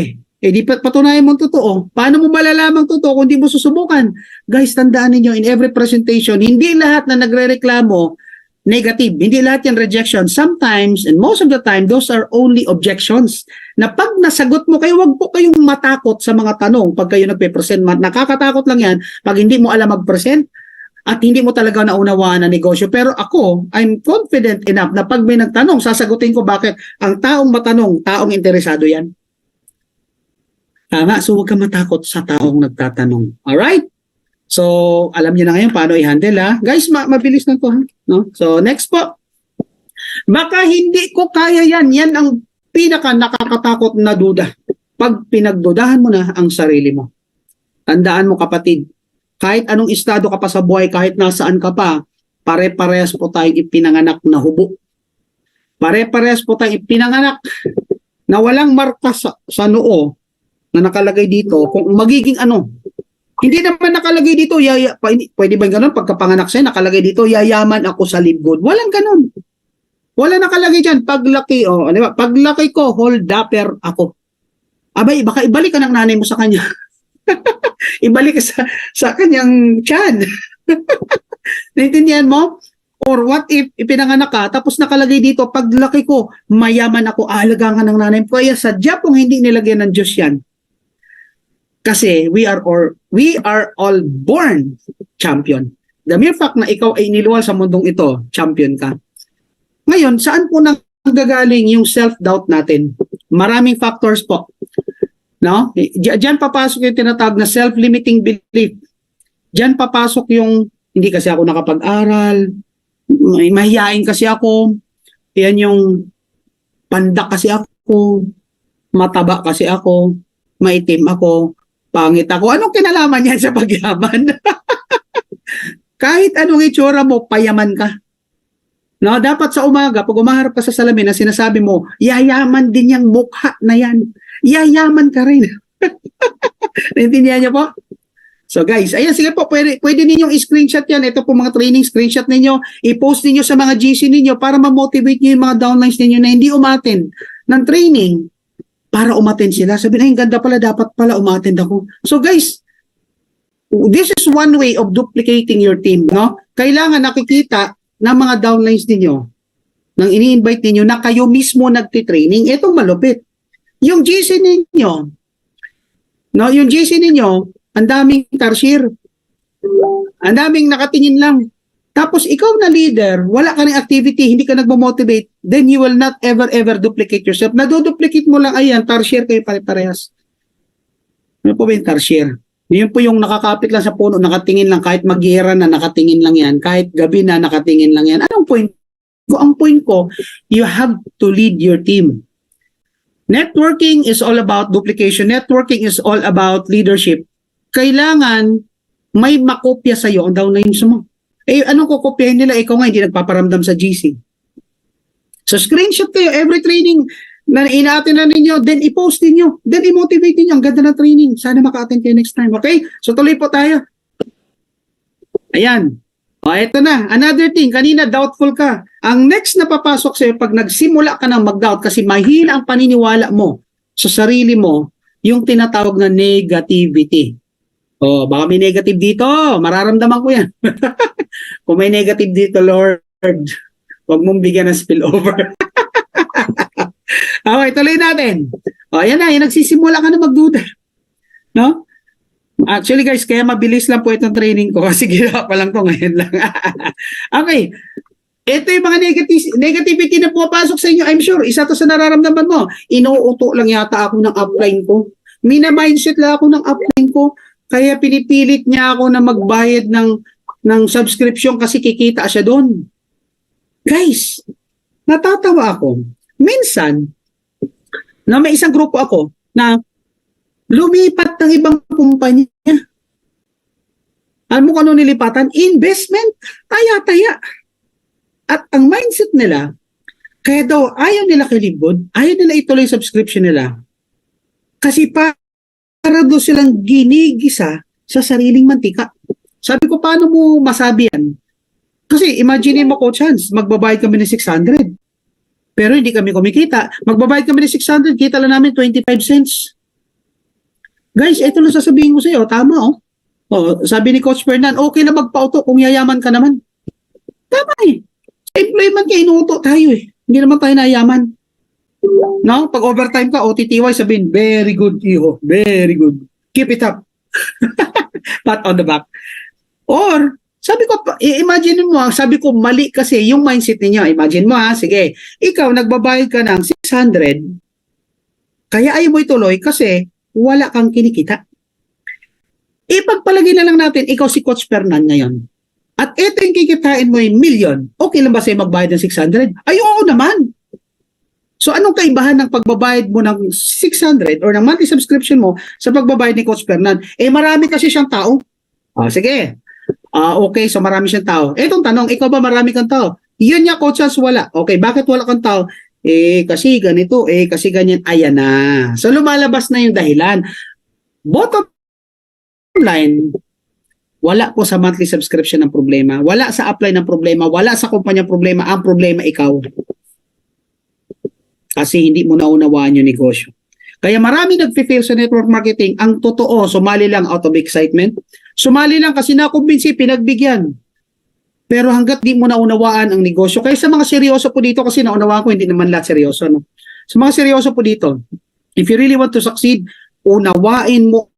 di patunayan mo totoo. Paano mo malalamang totoo kung di mo susubukan? Guys, tandaan niyo in every presentation, hindi lahat na nagrereklamo negative. Hindi lahat yan rejection. Sometimes, and most of the time, those are only objections. Na pag nasagot mo kayo, wag po kayong matakot sa mga tanong pag kayo nagpe-present. Nakakatakot lang yan pag hindi mo alam mag-present at hindi mo talaga naunawaan ang negosyo. Pero ako, I'm confident enough na pag may nagtanong, sasagutin ko bakit ang taong matanong, taong interesado yan. Tama, so huwag ka matakot sa taong nagtatanong. Alright? So, alam niyo na ngayon paano i-handle ha. Guys, mabilis na to ha. No? So, next po. Baka hindi ko kaya yan. Yan ang pinaka nakakatakot na duda. Pag pinagdudahan mo na ang sarili mo. Tandaan mo kapatid, kahit anong estado ka pa sa buhay, kahit nasaan ka pa, pare-parehas po tayong ipinanganak na hubo. Pare-parehas po tayong ipinanganak na walang marka sa noo, na nakalagay dito, kung magiging ano, hindi naman nakalagay dito, pwede ba ganun? Pagkapanganak sa'yo, nakalagay dito, yayaman ako sa libgod. Walang ganun. Wala nakalagay dyan. Paglaki, di ba? Paglaki ko, hold-upper ako. Abay, baka ibalik ka ng nanay mo sa kanya. Ibalik ka sa kanyang tiyan. Naintindihan mo? Or what if ipinanganak ka, tapos nakalagay dito, paglaki ko, mayaman ako, aalagaan ka ng nanay mo. Kaya sadya pong hindi nilagyan ng Diyos yan. Kasi we are all born champion. The mere fact na ikaw ay iniluwal sa mundong ito, champion ka. Ngayon, saan po nanggagaling yung self-doubt natin? Maraming factors po. No? Diyan papasok yung tinatawag na self-limiting belief. Diyan papasok yung hindi kasi ako nakapag-aral, mahihain kasi ako, yan yung pandak kasi ako, mataba kasi ako, maitim ako, pangit ako. Anong kinalaman yan sa pagyaman? Kahit anong itsura mo, payaman ka. No, dapat sa umaga, pag umaharap ka sa salamin na sinasabi mo, yayaman din yung mukha na yan. Yayaman ka rin. Naintindihan niyo po? So guys, ayan, sige po, pwede ninyong i-screenshot yan. Ito po mga training, screenshot ninyo, i-post ninyo sa mga GC ninyo para ma-motivate nyo yung mga downlines ninyo na hindi umattend ng training para umattend sila. Sabi na, ganda pala, dapat pala umattend ako. So guys, this is one way of duplicating your team, no? Kailangan nakikita ng mga downlines ninyo, nang ini-invite ninyo na kayo mismo nagtitraining. Itong malupit. Yung GC ninyo, no, yung GC ninyo, ang daming tarsier. Ang daming nakatingin lang. Tapos ikaw na leader, wala ka ng activity, hindi ka nagmo-motivate, then you will not ever duplicate yourself. Naduduplicate mo lang, ayan, tarsier kayo pare-parehas. Ano po ba yung tarsier? Yun po yung nakakapit lang sa puno, nakatingin lang, kahit mag-gira na nakatingin lang yan, kahit gabi na nakatingin lang yan. Anong point? Ang point ko, you have to lead your team. Networking is all about duplication. Networking is all about leadership. Kailangan may makopya sa'yo ang downlines mo. Eh, anong kukopyahin nila? Ikaw nga, hindi nagpaparamdam sa GC. So, screenshot kayo every training na inaatin na ninyo, then i-post ninyo, then i-motivate ninyo. Ang ganda na training. Sana maka-attend kayo next time. Okay? So, tuloy po tayo. Ayan. O, eto na. Another thing. Kanina, doubtful ka. Ang next na papasok sa'yo, pag nagsimula ka ng mag-doubt kasi mahina ang paniniwala mo sa sarili mo, yung tinatawag na negativity. O, baka may negative dito. Mararamdaman ko yan. Kung may negative dito, Lord, huwag mong bigyan ng spillover. Okay, tuloy natin. O, ayan na, nagsisimula ka na magduda. No? Actually guys, kaya mabilis lang po itong training ko kasi ginawa pa lang to ngayon lang. Okay. Ito yung mga negativity na pumapasok sa inyo. I'm sure, isa to sa nararamdaman mo. Inuuto lang yata ako ng upline ko. Mina-mindset lang ako ng upline ko. Kaya pinipilit niya ako na magbayad ng subscription kasi kikita siya doon. Guys, natatawa ako. Minsan, na may isang grupo ako na lumipat ng ibang kumpanya. Alam mo kung ano nilipatan? Investment. Taya-taya. At ang mindset nila, kaya daw ayaw nila kilibod, ayaw nila ituloy subscription nila. Kasi para doon silang ginigisa sa sariling mantika. Sabi ko, paano mo masabi yan? Kasi imagine mo, Coach Hans, magbabayad kami ng 600. Pero hindi kami kumikita. Magbabayad kami ng 600, kita lang namin 25 cents. Guys, ito lang sasabihin ko sa iyo, tama oh. Oh, sabi ni Coach Fernan, okay na magpauto kung yayaman ka naman. Tama eh. Sa employment ka, inuuto tayo eh. Hindi naman tayo nayaman. No? Pag overtime ka, OTTY, sabihin, very good, Iho. Very good. Keep it up. Pat on the back. Or, sabi ko, imagine mo, sabi ko, mali kasi yung mindset niya. Imagine mo ha, sige, ikaw nagbabayad ka ng 600, kaya ayaw mo ituloy kasi wala kang kinikita. Ipagpalagay na lang natin, ikaw si Coach Fernan ngayon. At ito yung kikitain mo yung million. Okay lang ba sa'yo magbayad ng 600? Ay, oo naman. So, anong kaibahan ng pagbabayad mo ng 600 or ng monthly subscription mo sa pagbabayad ni Coach Fernan? Eh, marami kasi siyang tao. Sige. Okay, so marami siyang tao. Etong tanong, ikaw ba marami kang tao? Yun niya, Coach Hans, wala. Okay, bakit wala kang tao? kasi ganito, kasi ganyan, ayan na. So lumalabas na yung dahilan. Bottom line, wala po sa monthly subscription ng problema, wala sa apply ng problema, wala sa kumpanya problema, ang problema ikaw. Kasi hindi mo naunawaan yung negosyo. Kaya marami nagfe-fail sa network marketing. Ang totoo, sumali lang out of excitement. Sumali lang kasi nakumbinsi, pinagbigyan. Pero hanggat di mo naunawaan ang negosyo, kaya sa mga seryoso po dito, kasi naunawaan ko, hindi naman lahat seryoso. No? Sa mga seryoso po dito, if you really want to succeed, unawain mo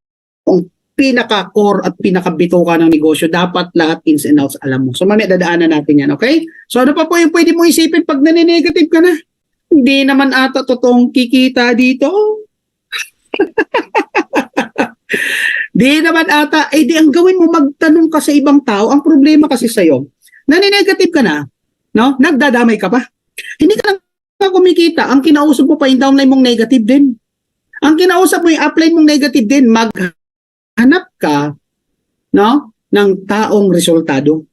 ang pinaka-core at pinaka-bituka ng negosyo. Dapat lahat ins and outs alam mo. So mamaya dadaanan natin yan, okay? So ano pa po yung pwede mong isipin pag naninegative ka na? Hindi naman ata totoong kikita dito. Di naman ata, di ang gawin mo, magtanong ka sa ibang tao. Ang problema kasi sa'yo, naninegative ka na, no? Nagdadamay ka pa. Hindi ka lang kumikita. Ang kinausap mo pa yung downline mong negative din. Ang kinausap mo yung upline mong negative din. Maghanap ka, no? Ng taong resultado.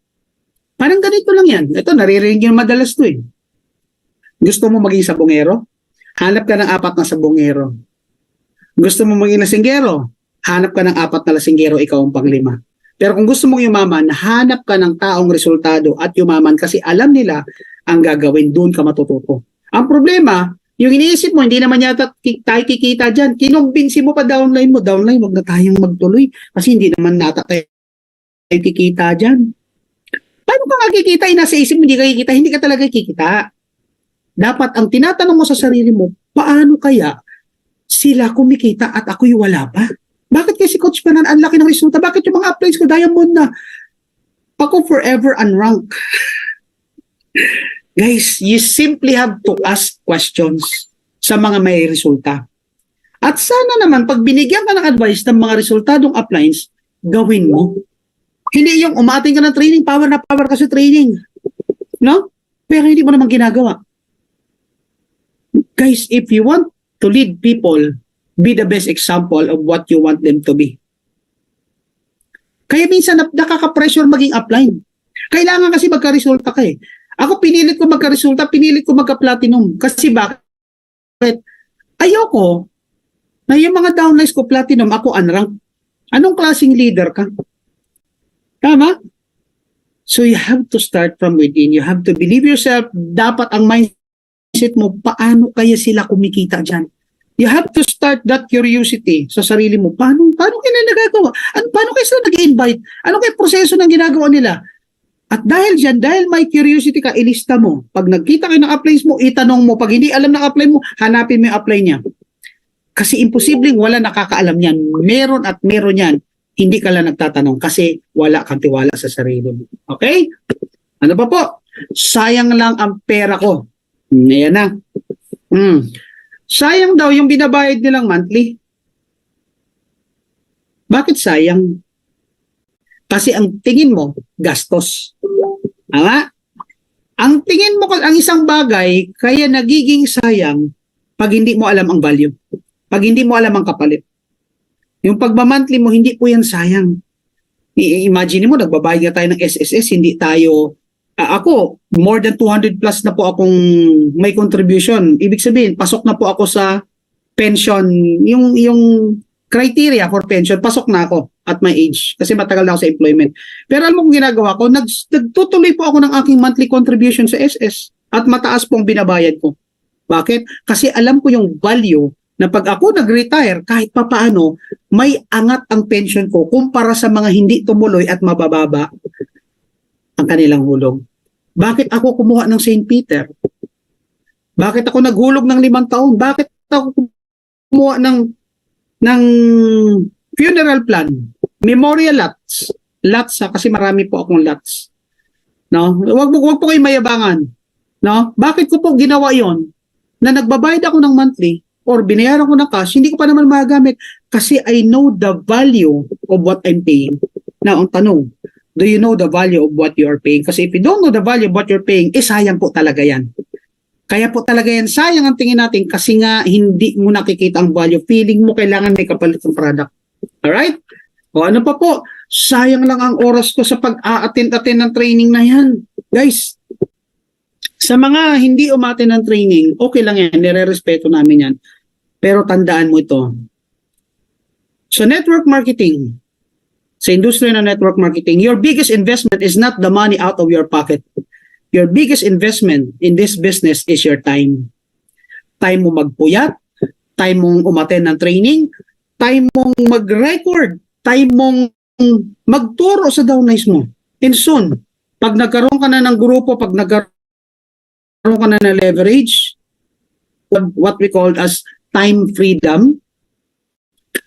Parang ganito lang yan. Ito, naririnig yung madalas to eh. Gusto mo maging sabongero? Hanap ka ng 4 na sabongero. Gusto mo maging lasinggero? Hanap ka ng 4 na lasinggero, ikaw ang pang-5. Pero kung gusto mong yumaman, hanap ka ng taong resultado at yumaman kasi alam nila ang gagawin, doon ka matututo. Ang problema, yung iniisip mo, hindi naman yata tayo kikita dyan. Kinumbinsi mo pa downline mo, wag na tayong magtuloy kasi hindi naman nata tayo kikita dyan. Paano ka kikita? Nasa isip mo, hindi ka kikita, hindi ka talaga kikita. Dapat ang tinatanong mo sa sarili mo, paano kaya sila kumikita at ako'y wala pa? Bakit kasi Coach Panan, ang laki ng resulta? Bakit yung mga uploads ko, diamond na? Ako forever unranked. Guys, you simply have to ask questions sa mga may resulta. At sana naman, pag binigyan ka ng advice ng mga resultadong uplines, gawin mo. Hindi yung umating ka ng training, power na power ka sa training. No? Pero hindi mo naman ginagawa. Guys, if you want to lead people, be the best example of what you want them to be. Kaya minsan nakaka-pressure maging upline. Kailangan kasi magka-resulta ka eh. Ako pinilit ko magka-resulta, pinilit ko magka-platinum. Kasi bakit? Ayoko na yung mga downlines ko platinum, ako unranked. Anong klaseng leader ka? Tama? So you have to start from within. You have to believe yourself. Dapat ang mindset mo, paano kaya sila kumikita dyan? You have to start that curiosity sa sarili mo. Paano kaya nagagawa? Paano kaya sila nag-invite? Ano kaya proseso ng ginagawa nila? At dahil dyan, dahil may curiosity ka, ilista mo. Pag nagkita kayo ng uplines mo, itanong mo. Pag hindi alam ng upline mo, hanapin mo yung upline niya. Kasi imposibleng wala nakakaalam yan. Meron at meron yan. Hindi ka lang nagtatanong kasi wala kang tiwala sa sarili mo. Okay? Ano pa po? Sayang lang ang pera ko. Ayan na. Sayang daw yung binabayad nilang monthly. Bakit sayang? Kasi ang tingin mo, gastos. Tama? Ang tingin mo, ang isang bagay, kaya nagiging sayang pag hindi mo alam ang value. Pag hindi mo alam ang kapalit. Yung pagmamonthly mo, hindi po yan sayang. Imagine mo, nagbabayad tayo ng SSS, hindi tayo ako, more than 200 plus na po akong may contribution. Ibig sabihin, pasok na po ako sa pension, yung criteria for pension, pasok na ako at my age kasi matagal na ako sa employment. Pero alam mo kung ginagawa ko, nagtutuloy po ako ng aking monthly contribution sa SS at mataas pong binabayad ko. Bakit? Kasi alam ko yung value na pag ako nag-retire, kahit papaano, may angat ang pension ko kumpara sa mga hindi tumuloy at mabababa ang kanilang hulog. Bakit ako kumuha ng St. Peter? Bakit ako naghulog ng 5 taon? Bakit ako kumuha ng funeral plan? Memorial lots. Lots kasi marami po akong lots. No? Wag po kayo mayabangan. No? Bakit ko po ginawa 'yon? Na nagbabayad ako ng monthly or binayaran ko ng cash, hindi ko pa naman magagamit kasi I know the value of what I'm paying. Now, ang tanong, do you know the value of what you are paying? Kasi if you don't know the value of what you're paying, sayang po talaga yan. Kaya po talaga yan, sayang ang tingin natin kasi nga hindi mo nakikita ang value. Feeling mo kailangan may kapalit ng product. Alright? O ano pa po? Sayang lang ang oras ko sa pag-a-attend ng training na yan. Guys, Sa mga hindi umate ng training, okay lang yan, nire-respeto namin yan. Pero tandaan mo ito. So network marketing, sa industriya ng network marketing, your biggest investment is not the money out of your pocket. Your biggest investment in this business is your time. Time mo magpuyat, time mong umattend ng training, time mong mag-record, time mong magturo sa downlines mo. And soon, pag nagkaroon ka na ng grupo, pag nagkaroon ka na ng leverage, what we call as time freedom,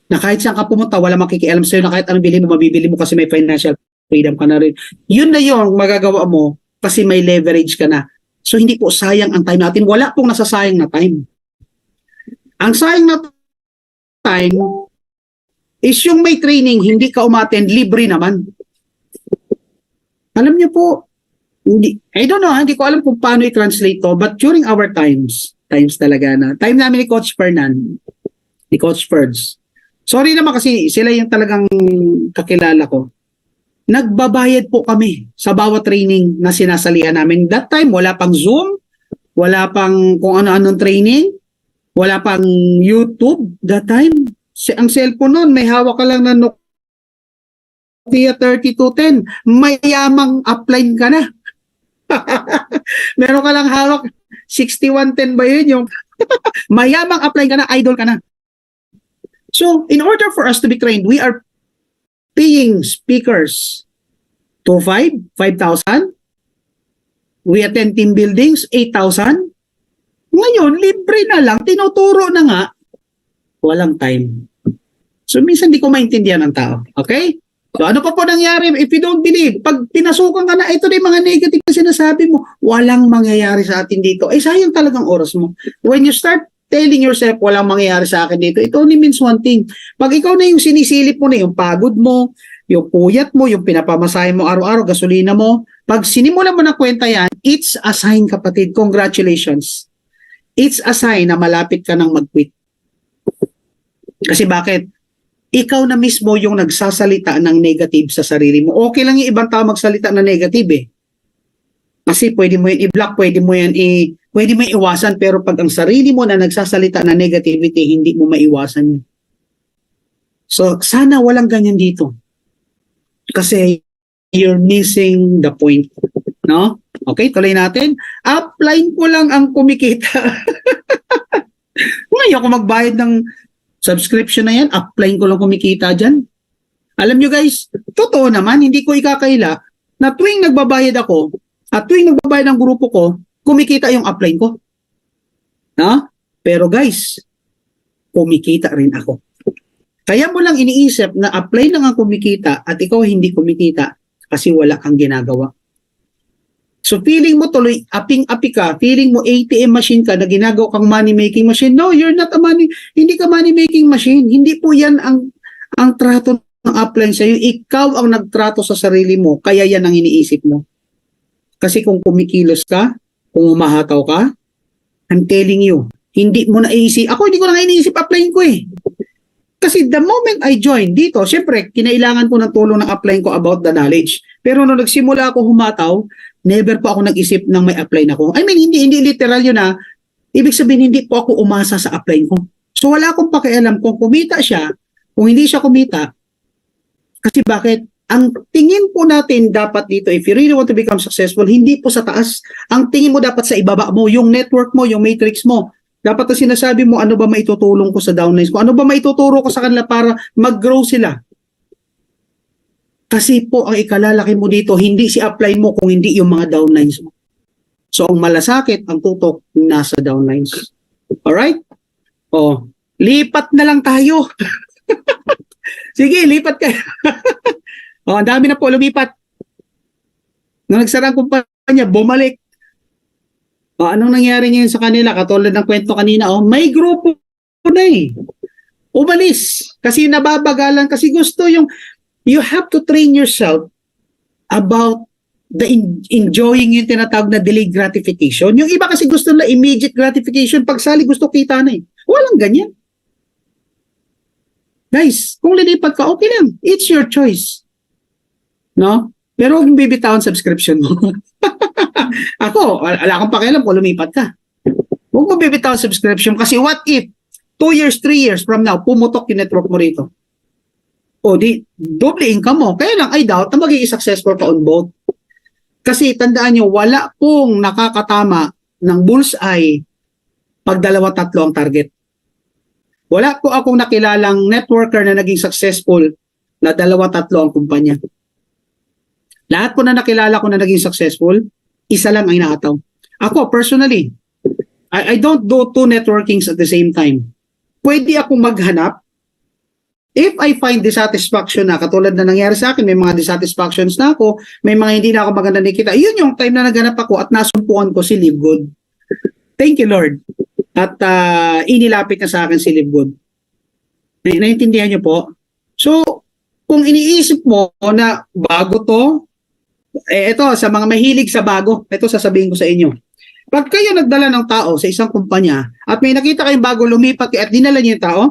na kahit saan ka pumunta, wala makikialam sa'yo, na kahit anong bilhin mo, mabibili mo kasi may financial freedom ka na rin. Yun na yun, magagawa mo kasi may leverage ka na. So hindi po sayang ang time natin. Wala pong nasasayang na time. Ang sayang na time is yung may training, hindi ka umattend, libre naman. Alam niyo po, I don't know, hindi ko alam kung paano i-translate to, but during our times talaga na, time namin ni Coach Fernan, ni Coach Ferds, sorry naman kasi sila yung talagang kakilala ko, nagbabayad po kami sa bawat training na sinasalihan namin. That time, wala pang Zoom, wala pang kung ano-anong training, wala pang YouTube. That time, ang cellphone noon, may hawak ka lang na Nokia 3210, mayamang upline ka na. Meron ka lang hawak 6110 ba yun yung mayamang upline ka na, idol ka na. So in order for us to be trained, we are paying speakers 5,000. We attend team buildings 8,000. Ngayon libre na lang, tinuturo na nga, walang time. So minsan di ko maintindihan ang tao. Okay? So ano pa po nangyari? If you don't believe, pag pinasukan ka na, ito na yung mga negative na sinasabi mo, walang mangyayari sa atin dito. Eh sayang talagang oras mo. When you start telling yourself, walang mangyayari sa akin dito, it only means one thing. Pag ikaw na yung sinisilip mo na, yung pagod mo, yung puyat mo, yung pinapamasahe mo araw-araw, gasolina mo, pag sinimulan mo na kwenta yan, it's a sign, kapatid. Congratulations. It's a sign na malapit ka nang mag-quit. Kasi bakit? Ikaw na mismo yung nagsasalita ng negative sa sarili mo. Okay lang yung ibang tao magsalita ng negative eh. Kasi pwede mo yan i-block, pwede mo iwasan, pero pag ang sarili mo na nagsasalita ng negativity, hindi mo maiwasan yun. So, sana walang ganyan dito. Kasi you're missing the point. No? Okay, tuloy natin. Upline ko lang ang kumikita. Ngayon ako magbayad ng subscription na yan, upline ko lang kumikita dyan. Alam nyo guys, totoo naman, hindi ko ikakaila na tuwing nagbabayad ako at tuwing nagbabayad ng grupo ko, kumikita yung upline ko. No? Pero guys, kumikita rin ako. Kaya mo lang iniisip na apply lang ang kumikita at ikaw hindi kumikita kasi wala kang ginagawa. So feeling mo tuloy, aping-api ka, feeling mo ATM machine ka na ginagawa kang money-making machine. No, you're not a hindi ka money-making machine. Hindi po yan ang trato ng upline sa'yo. Ikaw ang nagtrato sa sarili mo, kaya yan ang iniisip mo. Kasi kung kumikilos ka, kung umahataw ka, I'm telling you, hindi mo na iisip. Ako hindi ko na iniisip upline ko eh. Kasi the moment I joined dito, syempre, kinailangan ko ng tulong ng upline ko about the knowledge. Pero nung nagsimula ako humataw, never po ako nag-isip ng may upline ako. I mean, hindi literal yun na. Ibig sabihin, hindi po ako umasa sa upline ko. So wala akong pakialam kung kumita siya, kung hindi siya kumita. Kasi bakit? Ang tingin po natin dapat dito, if you really want to become successful, hindi po sa taas. Ang tingin mo dapat sa ibaba mo, yung network mo, yung matrix mo. Dapat na sinasabi mo, ano ba maitutulong ko sa downlines ko? Ano ba maituturo ko sa kanila para mag-grow sila? Kasi po, ang ikalalaki mo dito, hindi si upline mo kung hindi yung mga downlines mo. So, ang malasakit, ang tutok, nasa downlines. Alright? O, lipat na lang tayo. Sige, lipat kayo. O, ang dami na po lumipat. Nung nagsara ang kumpanya, bumalik. O, anong nangyari ngayon sa kanila? Katulad ng kwento kanina, may grupo na eh. Umalis. Kasi nababagalan. Kasi gusto yung, you have to train yourself about the enjoying yung tinatawag na delayed gratification. Yung iba kasi gusto na immediate gratification. Pagsali gusto kita na eh. Walang ganyan. Guys, kung lilipat ka, okay lang. It's your choice. No? Pero huwag bibitawan subscription mo. Ako, wala akong pakialam kung lumipat ka. Huwag mo bibitaw ang subscription kasi what if 2 years, 3 years from now, pumutok yung network mo rito? O di, doble income mo. Kaya lang, I doubt na magiging successful ka on both. Kasi tandaan nyo, wala pong nakakatama ng bullseye pag 2-3 ang target. Wala po akong nakilalang networker na naging successful na 2-3 ang kumpanya. Lahat po na nakilala ko na naging successful, isa lang ang inaataw. Ako, personally, I don't do 2 networkings at the same time. Pwede akong maghanap. If I find dissatisfaction na, katulad na nangyari sa akin, may mga dissatisfactions na ako, may mga hindi na ako maganda nakikita, yun yung time na naghanap ako at nasumpuan ko si Live Good. Thank you, Lord. At inilapit na sa akin si Live Good. Naintindihan niyo po? So, kung iniisip mo na bago to, ito, sa mga mahilig sa bago, ito sasabihin ko sa inyo. Pag kayo nagdala ng tao sa isang kumpanya at may nakita kayong bago lumipat at dinala niyo yung tao,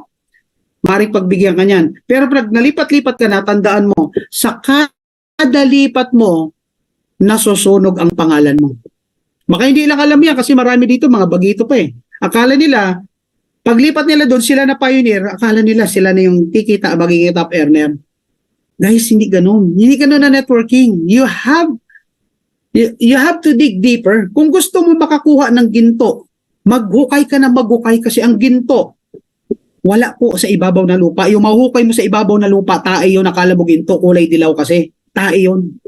maaaring pagbigyan ka niyan. Pero pag nalipat-lipat ka na, tandaan mo, sa kada lipat mo, nasusunog ang pangalan mo. Baka hindi lang alam yan kasi marami dito, mga bagito pa eh. Akala nila, paglipat nila doon, sila na pioneer, akala nila sila na yung kikita, magiging top earner. Guys, hindi ganun. Hindi ganun na networking. You have to dig deeper. Kung gusto mo makakuha ng ginto, maghukay ka na maghukay kasi ang ginto, wala po sa ibabaw na lupa. Yung mahuhukay mo sa ibabaw na lupa, tae yun, nakala mo ginto, kulay dilaw kasi. Tae yun.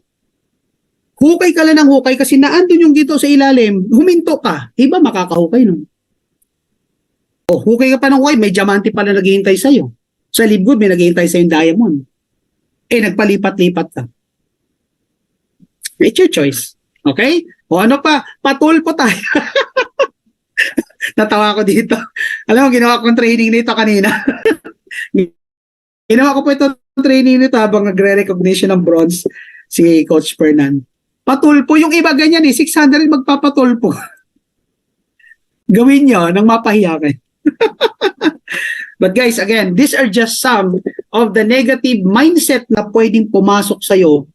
Hukay ka lang ng hukay kasi naandun yung ginto sa ilalim, huminto ka. Iba makakahukay nun. O, hukay ka pa ng hukay, may diamante pala naghihintay sa'yo. Sa Live Good, may naghihintay sa'yo yung diamond. Nagpalipat-lipat ka. It's your choice. Okay? O ano pa? Patulpo tayo. Natawa ko dito. Alam mo, ginawa kong training nito kanina. Ginawa ko po itong training nito habang nagre-recognition ng bronze si Coach Fernan. Patulpo. Yung iba ganyan 600 magpapatulpo. Gawin nyo nang mapahiya kayo. But guys, again, these are just some of the negative mindset na pwedeng pumasok sa'yo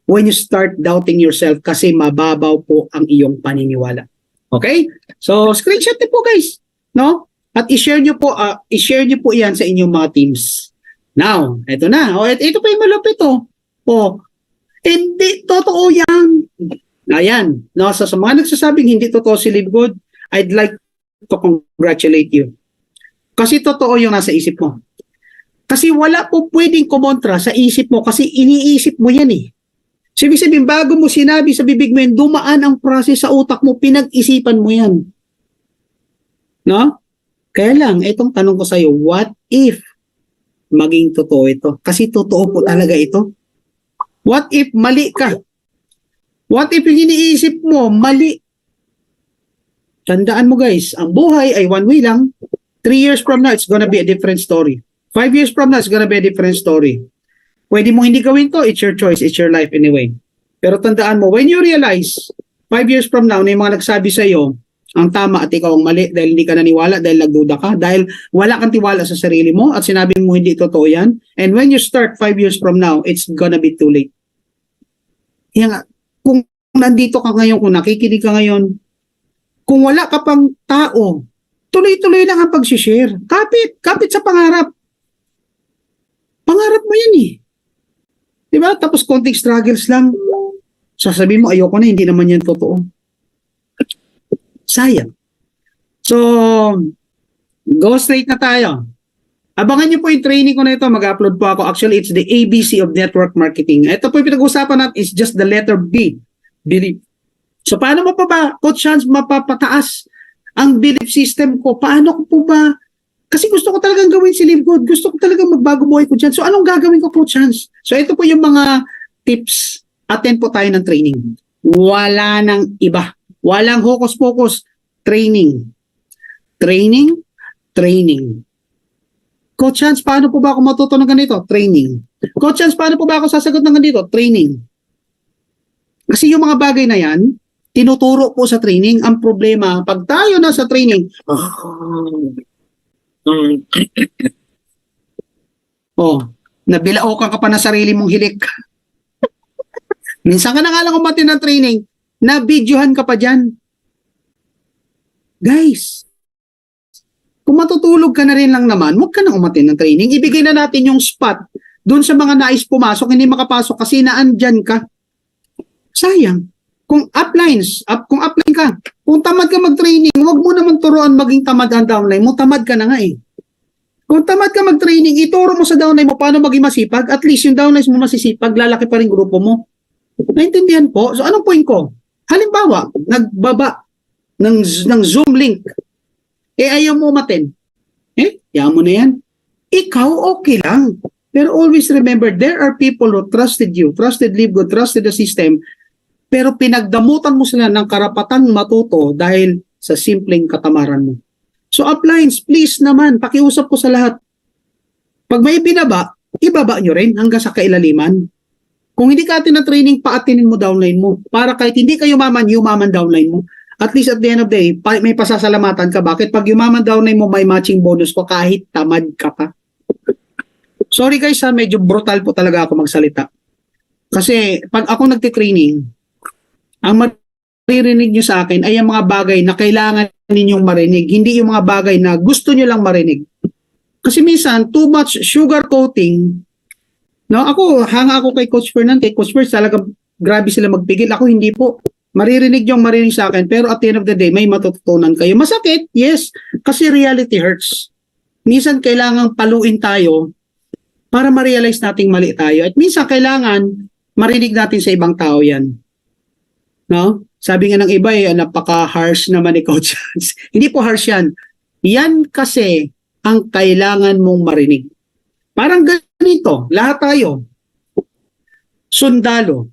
when you start doubting yourself kasi mababaw po ang iyong paniniwala. Okay? So, screenshot niyo po guys. No? At i-share niyo po yan sa inyong mga teams. Now, eto na. Ito pa yung malapit hindi totoo yan. Ayan. No? So, sa mga nagsasabing hindi totoo si Live Good, I'd like to congratulate you. Kasi totoo yung nasa isip mo. Kasi wala po pwedeng kumontra sa isip mo kasi iniisip mo yan eh. So, ibig sabihin, bago mo sinabi sa bibig mo yun, dumaan ang process sa utak mo, pinag-isipan mo yan. No? Kaya lang, itong tanong ko sa'yo, what if maging totoo ito? Kasi totoo po talaga ito. What if mali ka? What if yung iniisip mo, mali? Tandaan mo guys, ang buhay ay one way lang. 3 years from now, it's gonna be a different story. 5 years from now, it's gonna be a different story. Pwede mo hindi gawin to, it's your choice, it's your life anyway. Pero tandaan mo, when you realize, 5 years from now, na yung mga nagsabi sa'yo, ang tama at ikaw ang mali dahil hindi ka naniwala, dahil nagduda ka, dahil wala kang tiwala sa sarili mo at sinabi mo hindi totoo yan. And when you start 5 years from now, it's gonna be too late. Kaya kung nandito ka ngayon, kung nakikinig ka ngayon, kung wala ka pang tao, tuloy-tuloy lang ang pag-share. Kapit sa pangarap. Pangarap mo yan eh. Diba? Tapos konting struggles lang. Sasabihin mo, ayoko na, hindi naman yan totoo. Sayang. So, go straight na tayo. Abangan niyo po yung training ko na ito. Mag-upload po ako. Actually, it's the ABC of network marketing. Ito po yung pinag-usapan natin is just the letter B. Belief. So, paano mo pa ba, Coach Hans, mapapataas ang belief system ko? Paano ko po ba? Kasi gusto ko talagang gawin si Live Good. Gusto ko talagang magbago buhay ko dyan. So, anong gagawin ko, Coach Hans? So, ito po yung mga tips. Attend po tayo ng training. Wala nang iba. Walang hocus-pocus. Training. Training. Training. Coach Hans, paano po ba ako matuto ng ganito? Training. Coach Hans, paano po ba ako sasagot ng ganito? Training. Kasi yung mga bagay na yan, tinuturo po sa training. Ang problema, pag tayo na sa training, nabilao ka pa na sarili mong hilik. Minsan ka na nga lang umati ng training, na videohan ka pa dyan. Guys, kung matutulog ka na rin lang naman, huwag ka nang umattend ng training. Ibigay na natin yung spot doon sa mga nais pumasok, hindi makapasok kasi naandyan ka. Sayang. Kung upline ka, kung tamad ka mag-training, huwag mo naman turuan maging tamad ang downline mo. Tamad ka na nga eh. Kung tamad ka mag-training, ituro mo sa downline mo paano maging masipag. At least yung downlines mo masisipag, lalaki pa rin grupo mo. Naintindihan po? So anong point ko? Halimbawa, nagbaba ng Zoom link. Ayaw mo umattend. Yaman mo na yan. Ikaw, okay lang. Pero always remember, there are people who trusted you, trusted LiveGood, trusted the system, pero pinagdamutan mo sila ng karapatang matuto dahil sa simpleng katamaran mo. So uplines, please naman, pakiusap ko sa lahat. Pag may binaba, ibaba nyo rin hanggang sa kailaliman. Kung hindi ka atin na training, paatinin mo downline mo. Para kahit hindi ka yumaman downline mo. At least at the end of the day, may pasasalamatan ka. Bakit? Pag yumaman downline mo, may matching bonus ko kahit tamad ka pa. Sorry guys ha, medyo brutal po talaga ako magsalita. Kasi pag ako nagtitraining, ang maririnig nyo sa akin ay ang mga bagay na kailangan ninyong marinig. Hindi yung mga bagay na gusto nyo lang marinig. Kasi minsan, too much sugar coating. No, hanga ako kay Coach Fernand. Kay Coach Fernand, talagang grabe sila magpigil. Ako hindi po. Maririnig yung marinig sa akin, pero at the end of the day, may matututunan kayo. Masakit, yes, kasi reality hurts. Minsan kailangang paluin tayo para ma-realize nating mali tayo. At minsan kailangan marinig natin sa ibang tao yan. No? Sabi nga ng iba, napaka-harsh naman ni Coach. Hindi po harsh yan. Yan kasi ang kailangan mong marinig. Parang ganito, lahat tayo. Sundalo.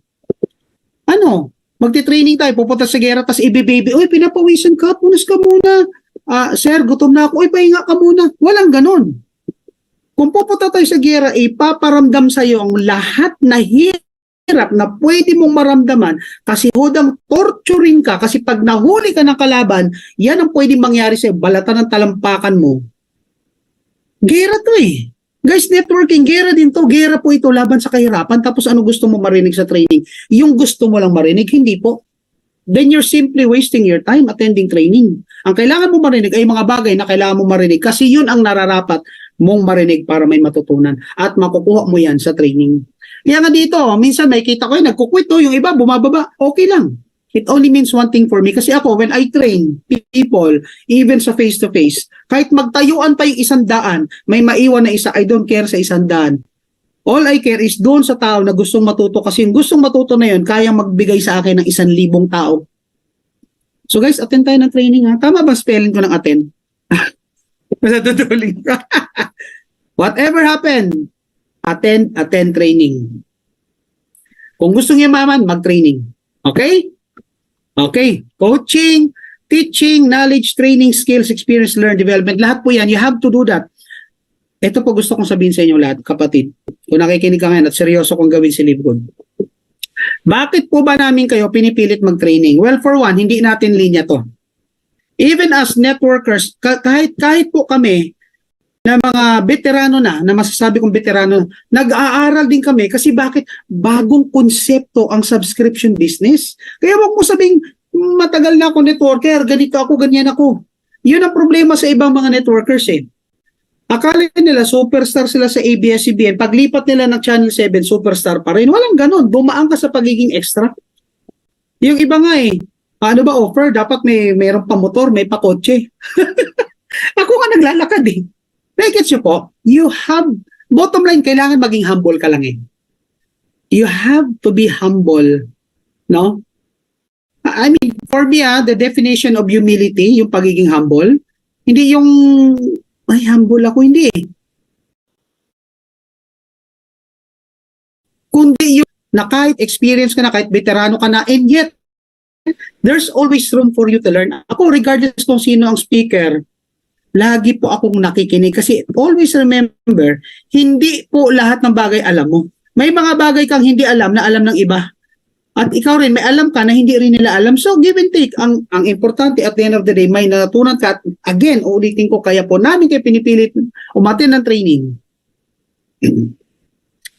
Magti-training tayo, pupunta sa gera, tapos ibibaby, uy, pinapawisan ka, punas ka muna. Sir, gutom na ako, uy, pahinga ka muna. Walang ganon. Kung pupunta tayo sa gera, ipaparamdam sa'yo ang lahat na hirap na pwede mong maramdaman kasi hodang torturing ka kasi pag nahuli ka ng kalaban, yan ang pwede mangyari sa'yo, balatan ng talampakan mo. Gera to eh. Guys, networking, gera din to. Gera po ito, laban sa kahirapan. Tapos ano gusto mo marinig sa training? Yung gusto mo lang marinig, hindi po. Then you're simply wasting your time attending training. Ang kailangan mo marinig ay mga bagay na kailangan mo marinig kasi yun ang nararapat mong marinig para may matutunan. At makukuha mo yan sa training. Kaya nga dito, minsan may kita ko nagkukwit yung iba, bumababa. Okay lang. It only means one thing for me. Kasi ako, when I train people, even sa face-to-face, kahit magtayuan pa yung 100, may maiwan na isa, I don't care sa 100. All I care is doon sa tao na gustong matuto. Kasi yung gustong matuto na yun, kayang magbigay sa akin ng 1,000 tao. So guys, attend tayo ng training ha. Tama ba spelling ko ng attend? Masatutuling ka. Whatever happened, attend training. Kung gusto niya maman, mag-training. Okay? Okay, coaching, teaching, knowledge, training, skills, experience, learn, development, lahat po yan, you have to do that. Ito po gusto kong sabihin sa inyo lahat, kapatid. Kung nakikinig ka ngayon at seryoso kong gawin si LiveGood. Bakit po ba namin kayo pinipilit mag-training? Well, for one, hindi natin linya to. Even as networkers, kahit po kami, na mga veterano na masasabi kong veterano, nag-aaral din kami kasi bakit bagong konsepto ang subscription business. Kaya wag mo sabing matagal na ako networker, ganito ako, ganyan ako. Yun ang problema sa ibang mga networkers eh. Akala nila superstar sila sa ABS-CBN, paglipat nila ng Channel 7, superstar pa rin. Walang ganon, bumaan ka sa pagiging extra. Yung iba nga eh, ano ba offer? Dapat mayroong pa motor, may pa kotse. Ako nga naglalakad eh. Gets nyo po, you have, bottom line, kailangan maging humble ka lang eh. You have to be humble, no? I mean, for me, the definition of humility, yung pagiging humble, hindi yung, ay, humble ako, hindi eh. Kundi yung, na kahit experience ka na, kahit veterano ka na, and yet, there's always room for you to learn. Ako, regardless kung sino ang speaker, lagi po akong nakikinig kasi always remember, hindi po lahat ng bagay alam mo. May mga bagay kang hindi alam na alam ng iba. At ikaw rin, may alam ka na hindi rin nila alam. So, give and take. Ang importante at the end of the day, may natutunan ka. At again, uulitin ko, kaya po namin kayo pinipilit umattend ng training.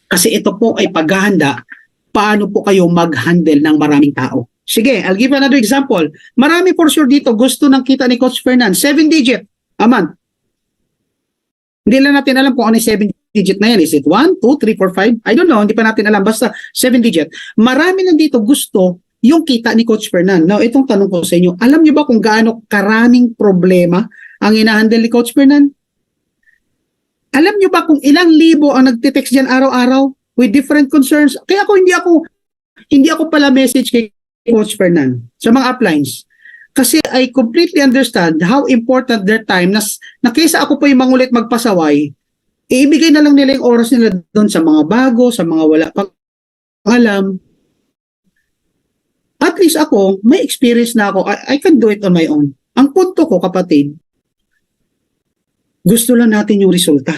Kasi ito po ay paghahanda, paano po kayo mag-handle ng maraming tao. Sige, I'll give another example. Marami for sure dito gusto ng kita ni Coach Fernan. 7-digit a month. Hindi lang natin alam kung ano yung 7-digit na yan. Is it 1, 2, 3, 4, 5? I don't know. Hindi pa natin alam. Basta 7-digit. Marami lang dito gusto yung kita ni Coach Fernan. Now, itong tanong ko sa inyo. Alam niyo ba kung gaano karaming problema ang inahandle ni Coach Fernan? Alam niyo ba kung ilang libo ang nagtitext dyan araw-araw with different concerns? Kaya hindi ako pala message kay Coach Fernan sa mga uplines. Kasi I completely understand how important their time na kaysa ako pa yung mangulit magpasaway, iibigay na lang nila yung oras nila doon sa mga bago, sa mga wala pang alam. At least ako, may experience na ako. I can do it on my own. Ang punto ko, kapatid, gusto lang natin yung resulta.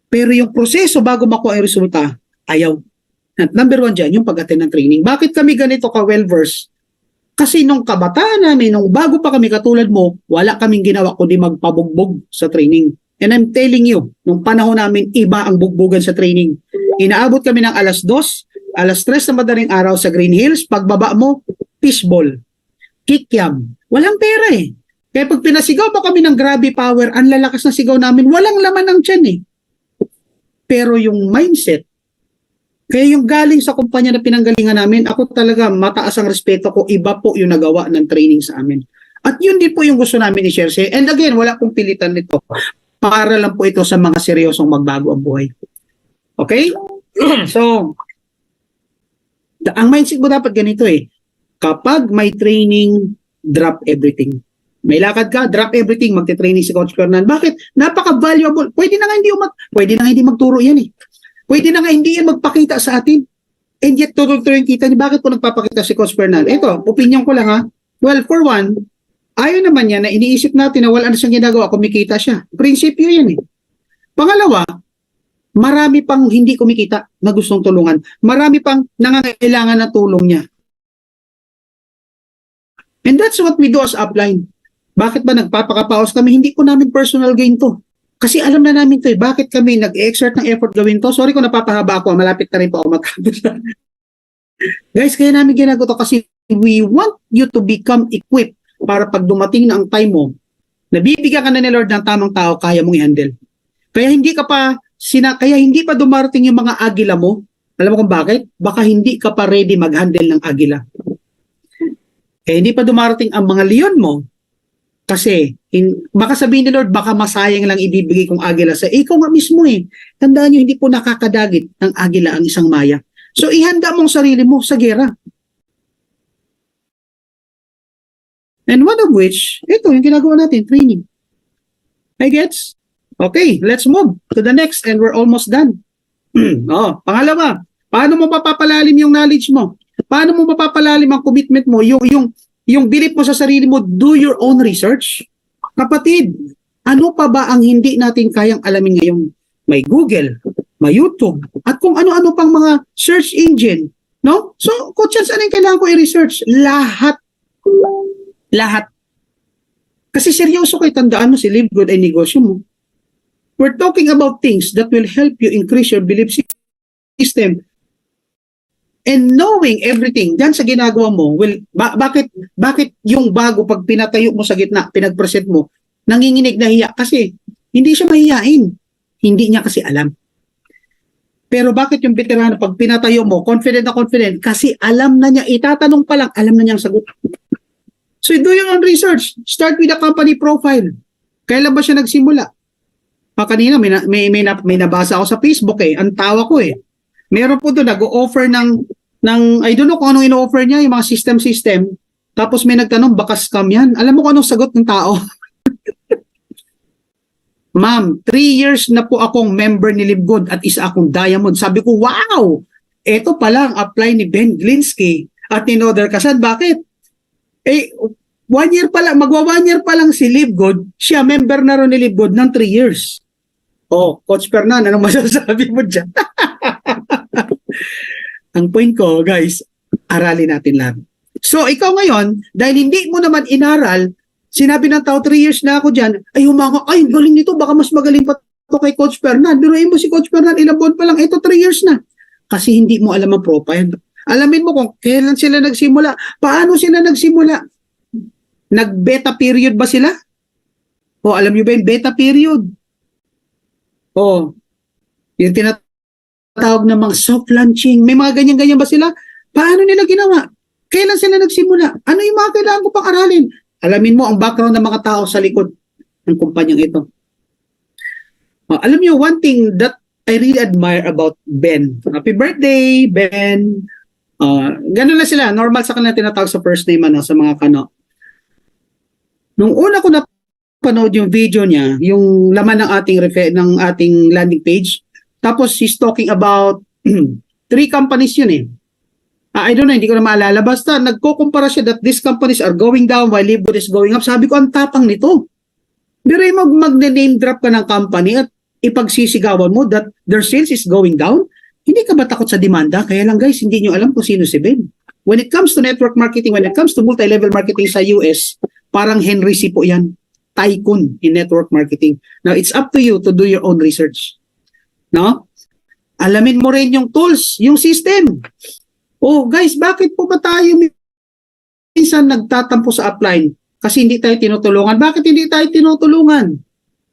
Pero yung proseso bago makuha yung resulta, ayaw. At number 1 dyan, yung pag-attend ng training. Bakit kami ganito ka-well-versed? Kasi nung kabataan namin, nung bago pa kami katulad mo, wala kaming ginawa kundi magpabugbog sa training. And I'm telling you, nung panahon namin, iba ang bugbogan sa training. Inaabot kami ng alas 2, alas 3 na madaling araw sa Green Hills, pagbaba mo, fishball, kikyam. Walang pera eh. Kaya pag pinasigaw pa kami ng grabe power, ang lalakas na sigaw namin, walang laman ng tiyan eh. Pero yung mindset, kaya yung galing sa kumpanya na pinanggalingan namin, ako talaga mataas ang respeto ko, iba po yung nagawa ng training sa amin. At yun din po yung gusto namin i-share sa. And again, wala pong pilitan nito. Para lang po ito sa mga seryosong magbago ang buhay. Okay? So, ang mindset mo dapat ganito eh. Kapag may training, drop everything. May lakad ka, drop everything, magte-training si Coach Fernan. Bakit? Napaka-valuable. Pwede na nga hindi magturo yan eh. Pwede na nga hindi yan magpakita sa atin. And yet, tutuloy kita niya. Bakit po nagpapakita si Coach Fernan? Ito, opinion ko lang ha. Well, for one, ayaw naman yan na iniisip natin na wala na siyang ginagawa, kumikita siya. Prinsipyo yan eh. Pangalawa, marami pang hindi kumikita na gustong tulungan. Marami pang nangangailangan na tulong niya. And that's what we do as upline. Bakit ba nagpapakapaos kami? Hindi po namin personal gain to. Kasi alam na namin to eh. Bakit kami nag-exert ng effort gawin to? Sorry kung napapahaba ako. Malapit na rin po ako matapos. Guys, kaya namin ginagawa to kasi we want you to become equipped para pag dumating na ang time mo, nabibigyan ka na ni Lord ng tamang tao, kaya mong i-handle. Kaya hindi pa dumarating yung mga agila mo. Alam mo kung bakit? Baka hindi ka pa ready mag-handle ng agila. Kaya hindi pa dumarating ang mga leon mo. Kasi, baka sabihin ni Lord, baka masayang lang ibibigay kong agila sa ikaw nga mismo eh. Tandaan nyo, hindi po nakakadagit ng agila ang isang maya. So, ihanda mong sarili mo sa gera. And one of which, ito yung ginagawa natin, training. I gets? Okay, let's move to the next and we're almost done. Pangalawa, paano mo mapapalalim yung knowledge mo? Paano mo mapapalalim ang commitment mo? Yung belief mo sa sarili mo, do your own research. Kapatid, ano pa ba ang hindi natin kayang alamin ngayon? May Google, may YouTube, at kung ano-ano pang mga search engine. No? So, coaches, ano yung kailangan ko i-research? Lahat. Kasi seryoso kayo, tandaan mo si Live Good ay negosyo mo. We're talking about things that will help you increase your belief system. And knowing everything dyan sa ginagawa mo, bakit yung bago pag pinatayo mo sa gitna, pinag-present mo, nanginginig na hiya? Kasi hindi siya mahihain. Hindi niya kasi alam. Pero bakit yung veterano pag pinatayo mo, confident na confident, kasi alam na niya, itatanong pa lang, alam na niyang sagot. So do your own research. Start with the company profile. Kailan ba siya nagsimula? Kanina may nabasa ako sa Facebook eh. Ang tawa ko eh. Meron po doon nag-o-offer ng I don't know kung anong ino-offer niya, yung mga system. Tapos may nagtanong, baka scam yan. Alam mo kung anong sagot ng tao? Ma'am, 3 years na po akong member ni Live Good at isa akong diamond. Sabi ko, wow! Ito pala ang apply ni Ben Glinsky at ni Noder Kasan. Bakit? 1 year pa lang, magwa 1 year pa lang si Live Good, siya member na rin ni Live Good ng 3 years. Coach Fernan, anong masasabi mo dyan? Ang point ko, guys, aralin natin lang. So, ikaw ngayon, dahil hindi mo naman inaral, sinabi ng tao, 3 years na ako dyan, galing nito, baka mas magaling pa ito kay Coach Fernan. Biruin mo si Coach Fernan, ilang buwan pa lang, ito 3 years na. Kasi hindi mo alam ang profile. Alamin mo kung kailan sila nagsimula. Paano sila nagsimula? Nag-beta period ba sila? O alam niyo ba yung beta period? O yung tinatawag na mga soft launching. May mga ganyan-ganyan ba sila? Paano nila ginawa? Kailan sila nagsimula? Ano yung mga kailangan ko pang aralin? Alamin mo ang background ng mga tao sa likod ng kumpanyang ito. Alam niyo, one thing that I really admire about Ben. Happy birthday, Ben. Ganun na sila. Normal sa kanila tinatawag sa first name sa mga kano. Nung una ko napanood yung video niya, yung laman ng ating landing page, tapos he's talking about 3 companies yun eh. I don't know, hindi ko na maalala. Basta nagkukumpara siya that these companies are going down while Libwood is going up. Sabi ko, ang tapang nito. Pero mag-name drop ka ng company at ipagsisigawan mo that their sales is going down, hindi ka ba takot sa demanda? Kaya lang guys, hindi nyo alam kung sino si Ben. When it comes to network marketing, when it comes to multi-level marketing sa US, parang Henry C. po yan. Tycoon in network marketing. Now, it's up to you to do your own research. No? Alamin mo rin yung tools, yung system. Oh, guys, bakit po ba tayo minsan nagtatampo sa upline? Kasi hindi tayo tinutulungan. Bakit hindi tayo tinutulungan?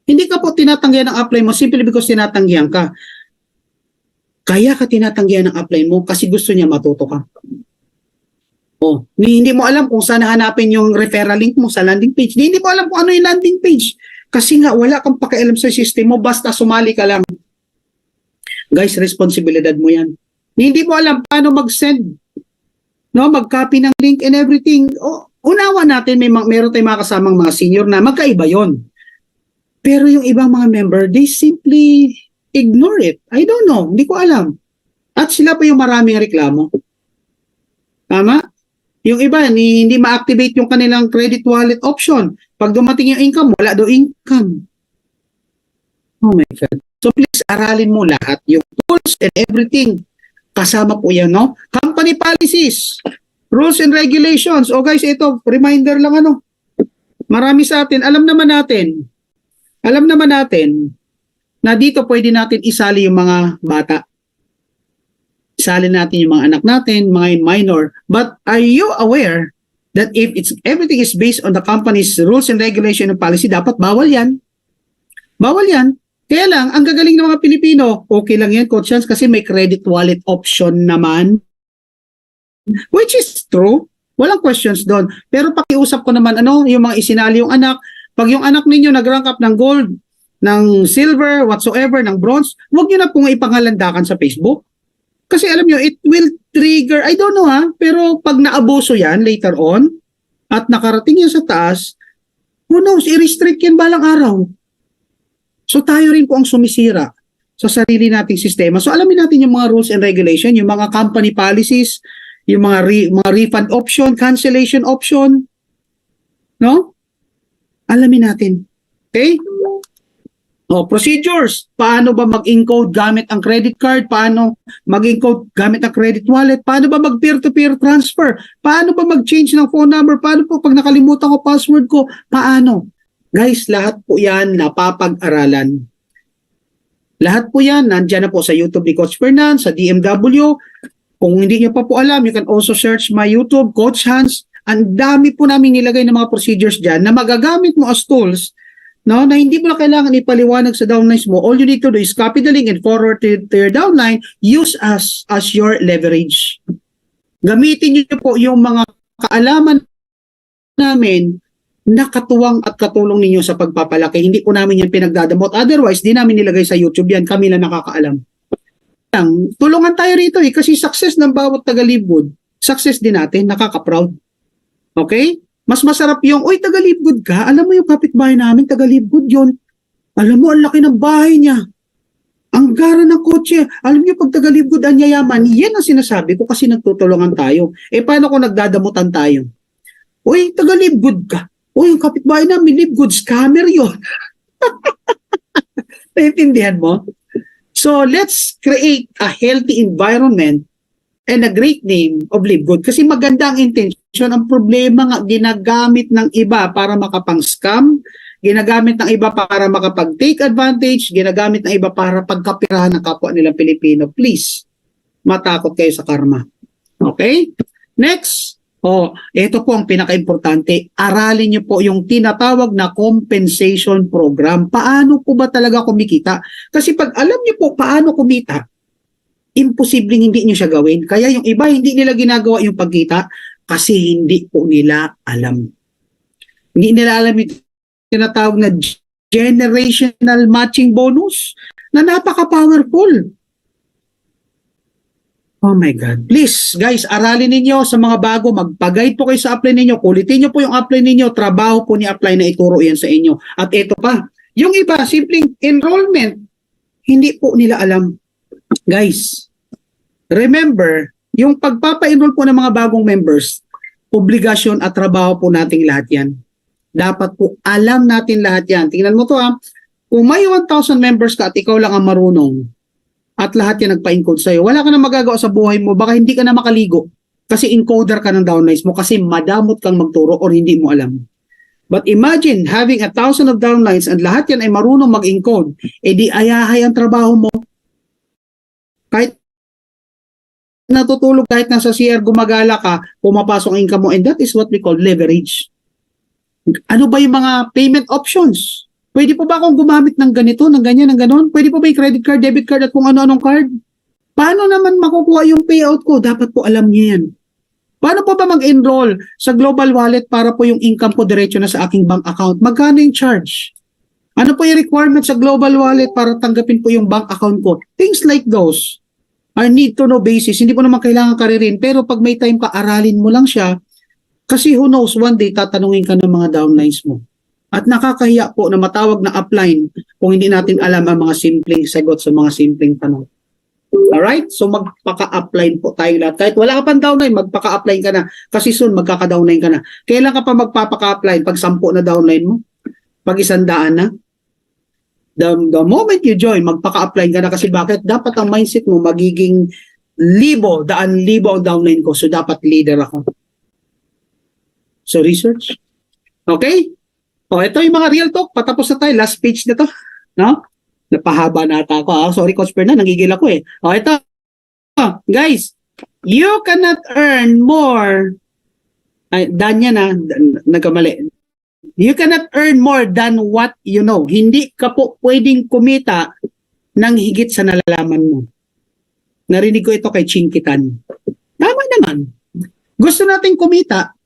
Hindi ka po tinatanggihan ng upline mo simply because tinatanggihan ka. Kaya ka tinatanggihan ng upline mo kasi gusto niya matuto ka. Oh, hindi mo alam kung saan hanapin yung referral link mo sa landing page. Hindi mo alam kung ano yung landing page. Kasi nga wala kang pakialam sa system mo, basta sumali ka lang. Guys, responsibilidad mo yan. Hindi mo alam paano mag-send, no, mag-copy ng link and everything. Oh, unawa natin, meron tayong mga kasamang mga senior na magkaiba yon. Pero yung ibang mga member, they simply ignore it. I don't know. Hindi ko alam. At sila pa yung maraming reklamo. Tama? Yung iba, hindi ma-activate yung kanilang credit wallet option. Pag dumating yung income, wala do income. Oh my God. So please, aralin mo lahat. Yung tools and everything. Kasama po yan, no? Company policies, rules and regulations. O guys, ito, reminder lang Marami sa atin, alam naman natin na dito pwede natin isali yung mga bata. Isali natin yung mga anak natin, mga minor. But are you aware that if everything is based on the company's rules and regulation and policy, dapat bawal yan? Bawal yan. Kaya lang, ang gagaling ng mga Pilipino, okay lang yan, Coach Hans, kasi may credit wallet option naman. Which is true. Walang questions doon. Pero pakiusap ko naman, yung mga isinali yung anak, pag yung anak ninyo nag-rank up ng gold, ng silver, whatsoever, ng bronze, huwag nyo na pong ipangalandakan sa Facebook. Kasi alam nyo, it will trigger, I don't know pero pag naabuso yan later on, at nakarating yan sa taas, who knows, i-restrict yan balang araw. So tayo rin po ang sumisira sa sarili nating sistema. So alamin natin yung mga rules and regulation, yung mga company policies, yung mga refund option, cancellation option, no? Alamin natin. Okay? Procedures. Paano ba mag-encode gamit ang credit card? Paano mag-encode gamit ang credit wallet? Paano ba mag-peer-to-peer transfer? Paano ba mag-change ng phone number? Paano po pag nakalimutan ko password ko? Paano? Guys, lahat po yan napapag-aralan. Lahat po yan, nandyan na po sa YouTube ni Coach Fernan, sa DMW. Kung hindi niyo pa po alam, you can also search my YouTube, Coach Hans. Ang dami po namin nilagay ng mga procedures dyan na magagamit mo as tools, no, na hindi mo na kailangan ipaliwanag sa downlines mo. All you need to do is copy the link and forward to your downline. Use as your leverage. Gamitin niyo po yung mga kaalaman namin na katuwang at katulong ninyo sa pagpapalaki. Hindi po namin yan pinagdadamot. Otherwise, di namin nilagay sa YouTube yan. Kami na nakakaalam. Tulungan tayo rito kasi success ng bawat taga-Libwood, success din natin, nakaka-proud. Okay? Mas masarap yung, oy, taga-Libwood ka? Alam mo yung kapitbahay namin, taga-Libwood yun. Alam mo, ang laki ng bahay niya. Ang gara ng kotse. Alam niyo, pag taga-Libwood ang yayaman, yan ang sinasabi ko kasi nagtutulungan tayo. Paano kung nagdadamutan tayo? Uy, taga-Libwood ka. Uy, yung kapitbahay namin, Libwood, scammer yun. Naintindihan mo? So, let's create a healthy environment and a great name of Libwood. Kasi maganda ang intention. Ang problema nga, ginagamit ng iba para makapang-scam, ginagamit ng iba para makapag-take advantage, ginagamit ng iba para pagkapirahan ng kapwa nilang Pilipino. Please, matakot kayo sa karma. Okay? Next. Ito po ang pinaka-importante. Aralin niyo po yung tinatawag na compensation program. Paano po ba talaga kumikita? Kasi pag alam niyo po paano kumita, imposibleng hindi niyo siya gawin. Kaya yung iba, hindi nila ginagawa yung pagkita kasi hindi po nila alam. Hindi nila alam yung tinatawag na generational matching bonus na napaka-powerful. Oh my God. Please, guys, aralin ninyo sa mga bago, magpag-guide po kayo sa apply ninyo, kulitin nyo po yung apply ninyo, trabaho po ni apply na ituro yan sa inyo. At ito pa, yung iba, simpleng enrollment, hindi po nila alam. Guys, remember, yung pagpapa-enroll po ng mga bagong members, obligasyon at trabaho po nating lahat yan. Dapat po alam natin lahat yan. Tingnan mo to ha, kung may 1,000 members ka at ikaw lang ang marunong, at lahat yan nagpa-encode sa'yo, wala ka na magagawa sa buhay mo, baka hindi ka na makaligo kasi encoder ka ng downlines mo kasi madamot kang magturo or hindi mo alam. But imagine having 1,000 of downlines and lahat yan ay marunong mag-encode, di ayahay ang trabaho mo. Kahit natutulog, kahit nasa CR gumagala ka, pumapasok ang income mo, and that is what we call leverage. Ano ba yung mga payment options? Pwede po ba akong gumamit ng ganito, ng ganyan, ng ganon? Pwede po ba yung credit card, debit card, at kung ano-anong card? Paano naman makukuha yung payout ko? Dapat po alam niyo yan. Paano po ba mag-enroll sa Global Wallet para po yung income ko diretso na sa aking bank account? Magkano yung charge? Ano po yung requirement sa Global Wallet para tanggapin po yung bank account ko? Things like those are need to know basis. Hindi po naman kailangan karirin. Pero pag may time ka, aralin mo lang siya. Kasi who knows, one day tatanungin ka ng mga downlines mo. At nakakahiya po na matawag na upline kung hindi natin alam ang mga simpleng sagot sa mga simpleng tanong. Alright? So magpaka-upline po tayo lahat. Kahit wala ka pang downline, magpaka-upline ka na. Kasi soon magkaka-downline ka na. Kailan ka pa magpapaka-upline? Pag 10 na downline mo? Pag 100 na? The moment you join, magpaka-upline ka na. Kasi bakit? Dapat ang mindset mo magiging daan libo ang downline ko. So dapat leader ako. So research. Okay? Ito yung mga real talk. Patapos na tayo. Last page na to. No? Napahaba na ata ako. Sorry, Coach Perna. Nangigil ako eh. Ito. Guys, you cannot earn more. Dan yan na. Nagkamali. You cannot earn more than what you know. Hindi ka po pwedeng kumita ng higit sa nalalaman mo. Narinig ko ito kay Chinkitan. Tama naman. Gusto natin kumita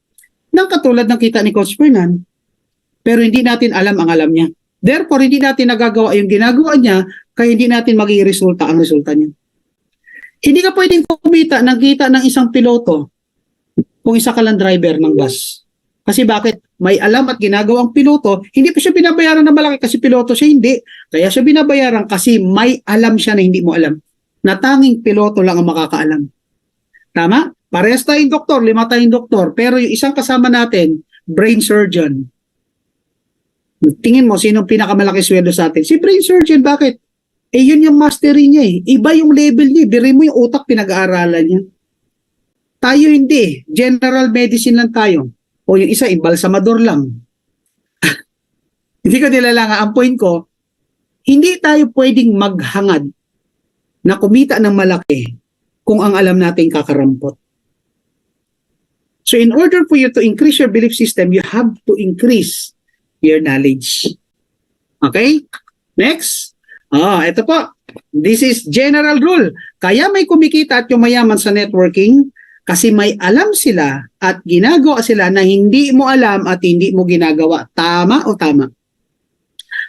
ng katulad ng kita ni Coach Fernan. Pero hindi natin alam ang alam niya. Therefore, hindi natin nagagawa yung ginagawa niya, kaya hindi natin magiging resulta ang resulta niya. Hindi ka pwedeng kumita ng kita ng isang piloto kung isa ka lang driver ng bus. Kasi bakit? May alam at ginagawang piloto, hindi pa siya binabayaran ng malaki kasi piloto siya, hindi. Kaya siya binabayaran kasi may alam siya na hindi mo alam. Na tanging piloto lang ang makakaalam. Tama? Parehas tayong doktor, 5 tayong doktor, pero yung isang kasama natin, brain surgeon. Tingin mo, sinong pinakamalaki sweldo sa atin? Si brain surgeon, bakit? Yun yung mastery niya eh. Iba yung level niya. Birin mo yung utak, pinag-aaralan niya. Tayo hindi. General medicine lang tayo. O yung isa, embalsamador lang. Hindi ko nilalanga. Ang point ko, hindi tayo pwedeng maghangad na kumita ng malaki kung ang alam natin kakarampot. So in order for you to increase your belief system, you have to increase your knowledge. Okay? Next. Ito po. This is general rule. Kaya may kumikita at yumayaman sa networking kasi may alam sila at ginagawa sila na hindi mo alam at hindi mo ginagawa. Tama o tama?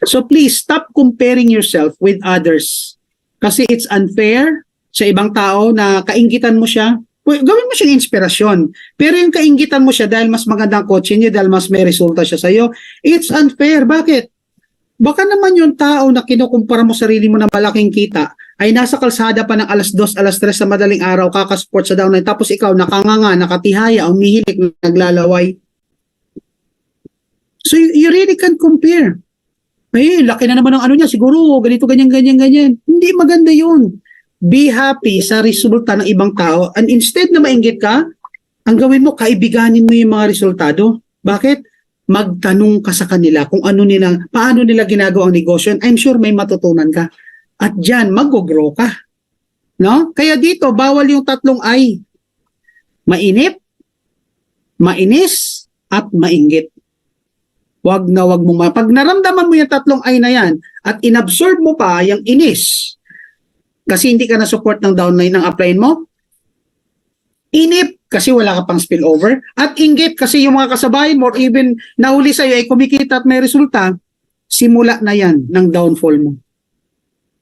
So please stop comparing yourself with others. Kasi it's unfair sa ibang tao na kainggitan mo siya. Gawin mo siyang inspirasyon. Pero yung kainggitan mo siya dahil mas magandang kotse niya, dahil mas may resulta siya sa'yo, it's unfair. Bakit? Baka naman yung tao na kinukumpara mo sarili mo na malaking kita ay nasa kalsada pa ng alas 2, alas 3 sa madaling araw, kakasport sa downline, tapos ikaw nakanganga, nakatihaya, umihilik, naglalaway. So you really can't compare. Laki na naman ng ano niya, siguro ganito, ganyan. Hindi maganda yun. Be happy sa resulta ng ibang tao, and instead na mainggit ka, ang gawin mo, kaibiganin mo yung mga resultado. Bakit? Magtanong ka sa kanila kung paano nila ginagawa ang negosyo. I'm sure may matutunan ka. At dyan, mag-grow ka. No? Kaya dito, bawal yung 3 I. Mainip, mainis, at mainggit. Wag na wag mo pag naramdaman mo yung tatlong I na yan at inabsorb mo pa yung inis kasi hindi ka na support ng downline ng upline mo, inip kasi wala ka pang spillover, at inggit kasi yung mga kasabayan mo or even nahuli sa'yo ay kumikita at may resulta, simula na yan ng downfall mo.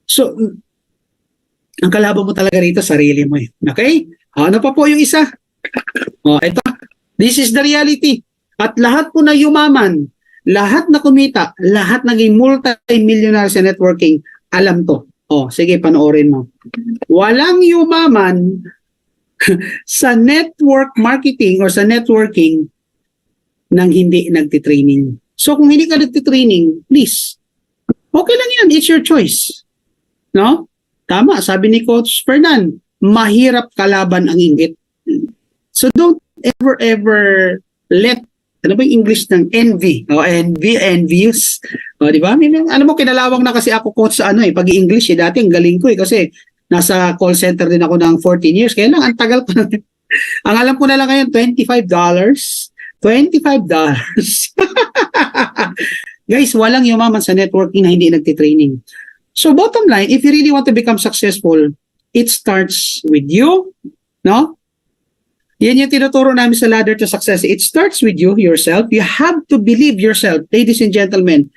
So, ang kalaban mo talaga rito, sarili mo eh. Okay? Ano pa po yung isa? Ito. This is the reality. At lahat po na yumaman, lahat na kumita, lahat naging multi-millionaire sa networking, alam to. Sige, panoorin mo. Walang yumaman sa network marketing or sa networking nang hindi nagtitraining. So kung hindi ka nagtitraining, please, okay lang yan. It's your choice. No? Tama, sabi ni Coach Fernan, mahirap kalaban ang inggit. So don't ever let, ano ba yung English ng envy? Envious. Di ba? Alam mo, kinalawang na kasi ako coach sa pag-i-English. Dati ang galing ko kasi nasa call center din ako ng 14 years. Kaya lang, ang tagal ko na. Ang alam ko na lang ngayon, $25. $25. Guys, walang yumaman sa networking na hindi nagtitraining. So bottom line, if you really want to become successful, it starts with you, no? Yan yung tinuturo namin sa ladder to success. It starts with you, yourself. You have to believe yourself, ladies and gentlemen.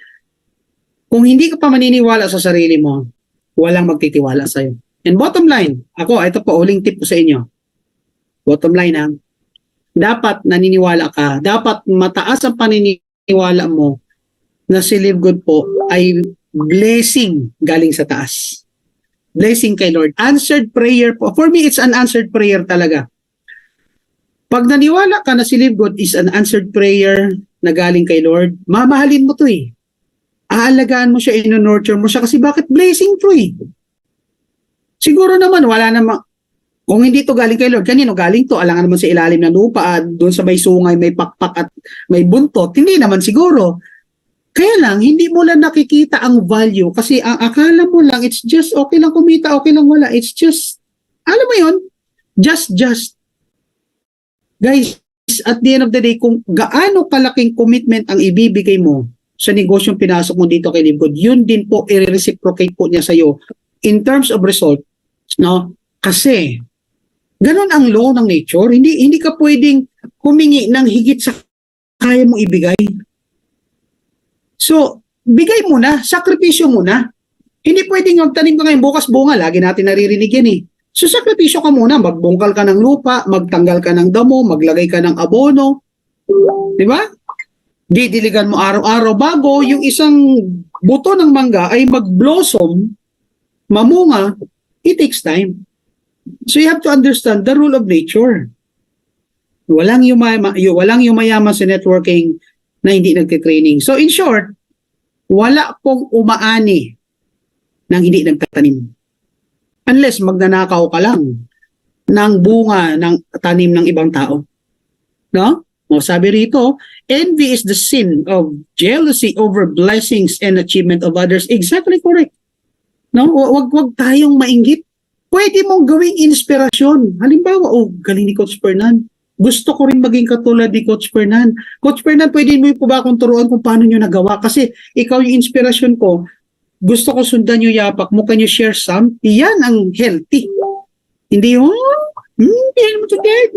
Kung hindi ka pa maniniwala sa sarili mo, walang magtitiwala sa'yo. And bottom line, ito po, uling tip ko sa inyo. Bottom line dapat naniniwala ka, dapat mataas ang paniniwala mo na si Live Good po ay blessing galing sa taas. Blessing kay Lord. Answered prayer po. For me, it's an answered prayer talaga. Pag naniwala ka na si Live Good is an answered prayer na galing kay Lord, mamahalin mo to eh. Aalagaan mo siya, ino-nurture mo siya kasi bakit blessing to eh. Siguro naman, wala namang, kung hindi to galing kay Lord, kanino galing to? Alangan naman sa ilalim ng lupa, doon sa may sungay, may pakpak at may buntot. Hindi naman siguro. Kaya lang, hindi mo lang nakikita ang value kasi ang akala mo lang, it's just okay lang kumita, okay lang wala. It's just, alam mo yun, just. Guys, at the end of the day, kung gaano kalaking commitment ang ibibigay mo sa negosyong pinasok mo dito kay Live Good, yun din po i-reciprocate po niya sa'yo in terms of result, no? Kasi, ganun ang law ng nature. Hindi ka pwedeng humingi ng higit sa kaya mong ibigay. So, bigay mo na, sakripisyo mo na. Hindi pwedeng magtanim ka ngayon, bukas bunga, lagi natin naririnig yan eh. So, sakripisyo ka muna, magbungkal ka ng lupa, magtanggal ka ng damo, maglagay ka ng abono. Di ba? Didiligan mo araw-araw bago yung isang buto ng mangga ay mag-blossom, mamunga, it takes time. So, you have to understand the rule of nature. Walang yumayaman sa networking na hindi nagtitraining. So, in short, wala pong umaani nang hindi nagtatanim. Unless magnanakaw ka lang ng bunga ng tanim ng ibang tao. No? Sabi rito, envy is the sin of jealousy over blessings and achievement of others. Exactly correct. No? Wag tayong mainggit. Pwede mong gawing inspirasyon. Halimbawa, galing ni Coach Fernan. Gusto ko rin maging katulad ni Coach Fernan. Coach Fernan, pwede mo po ba akong turuan kung paano nyo nagawa? Kasi ikaw yung inspirasyon ko. Gusto ko sundan yung yapak mo. Can you share some? Yan ang healthy. Hindi yung, hindi mo to dad.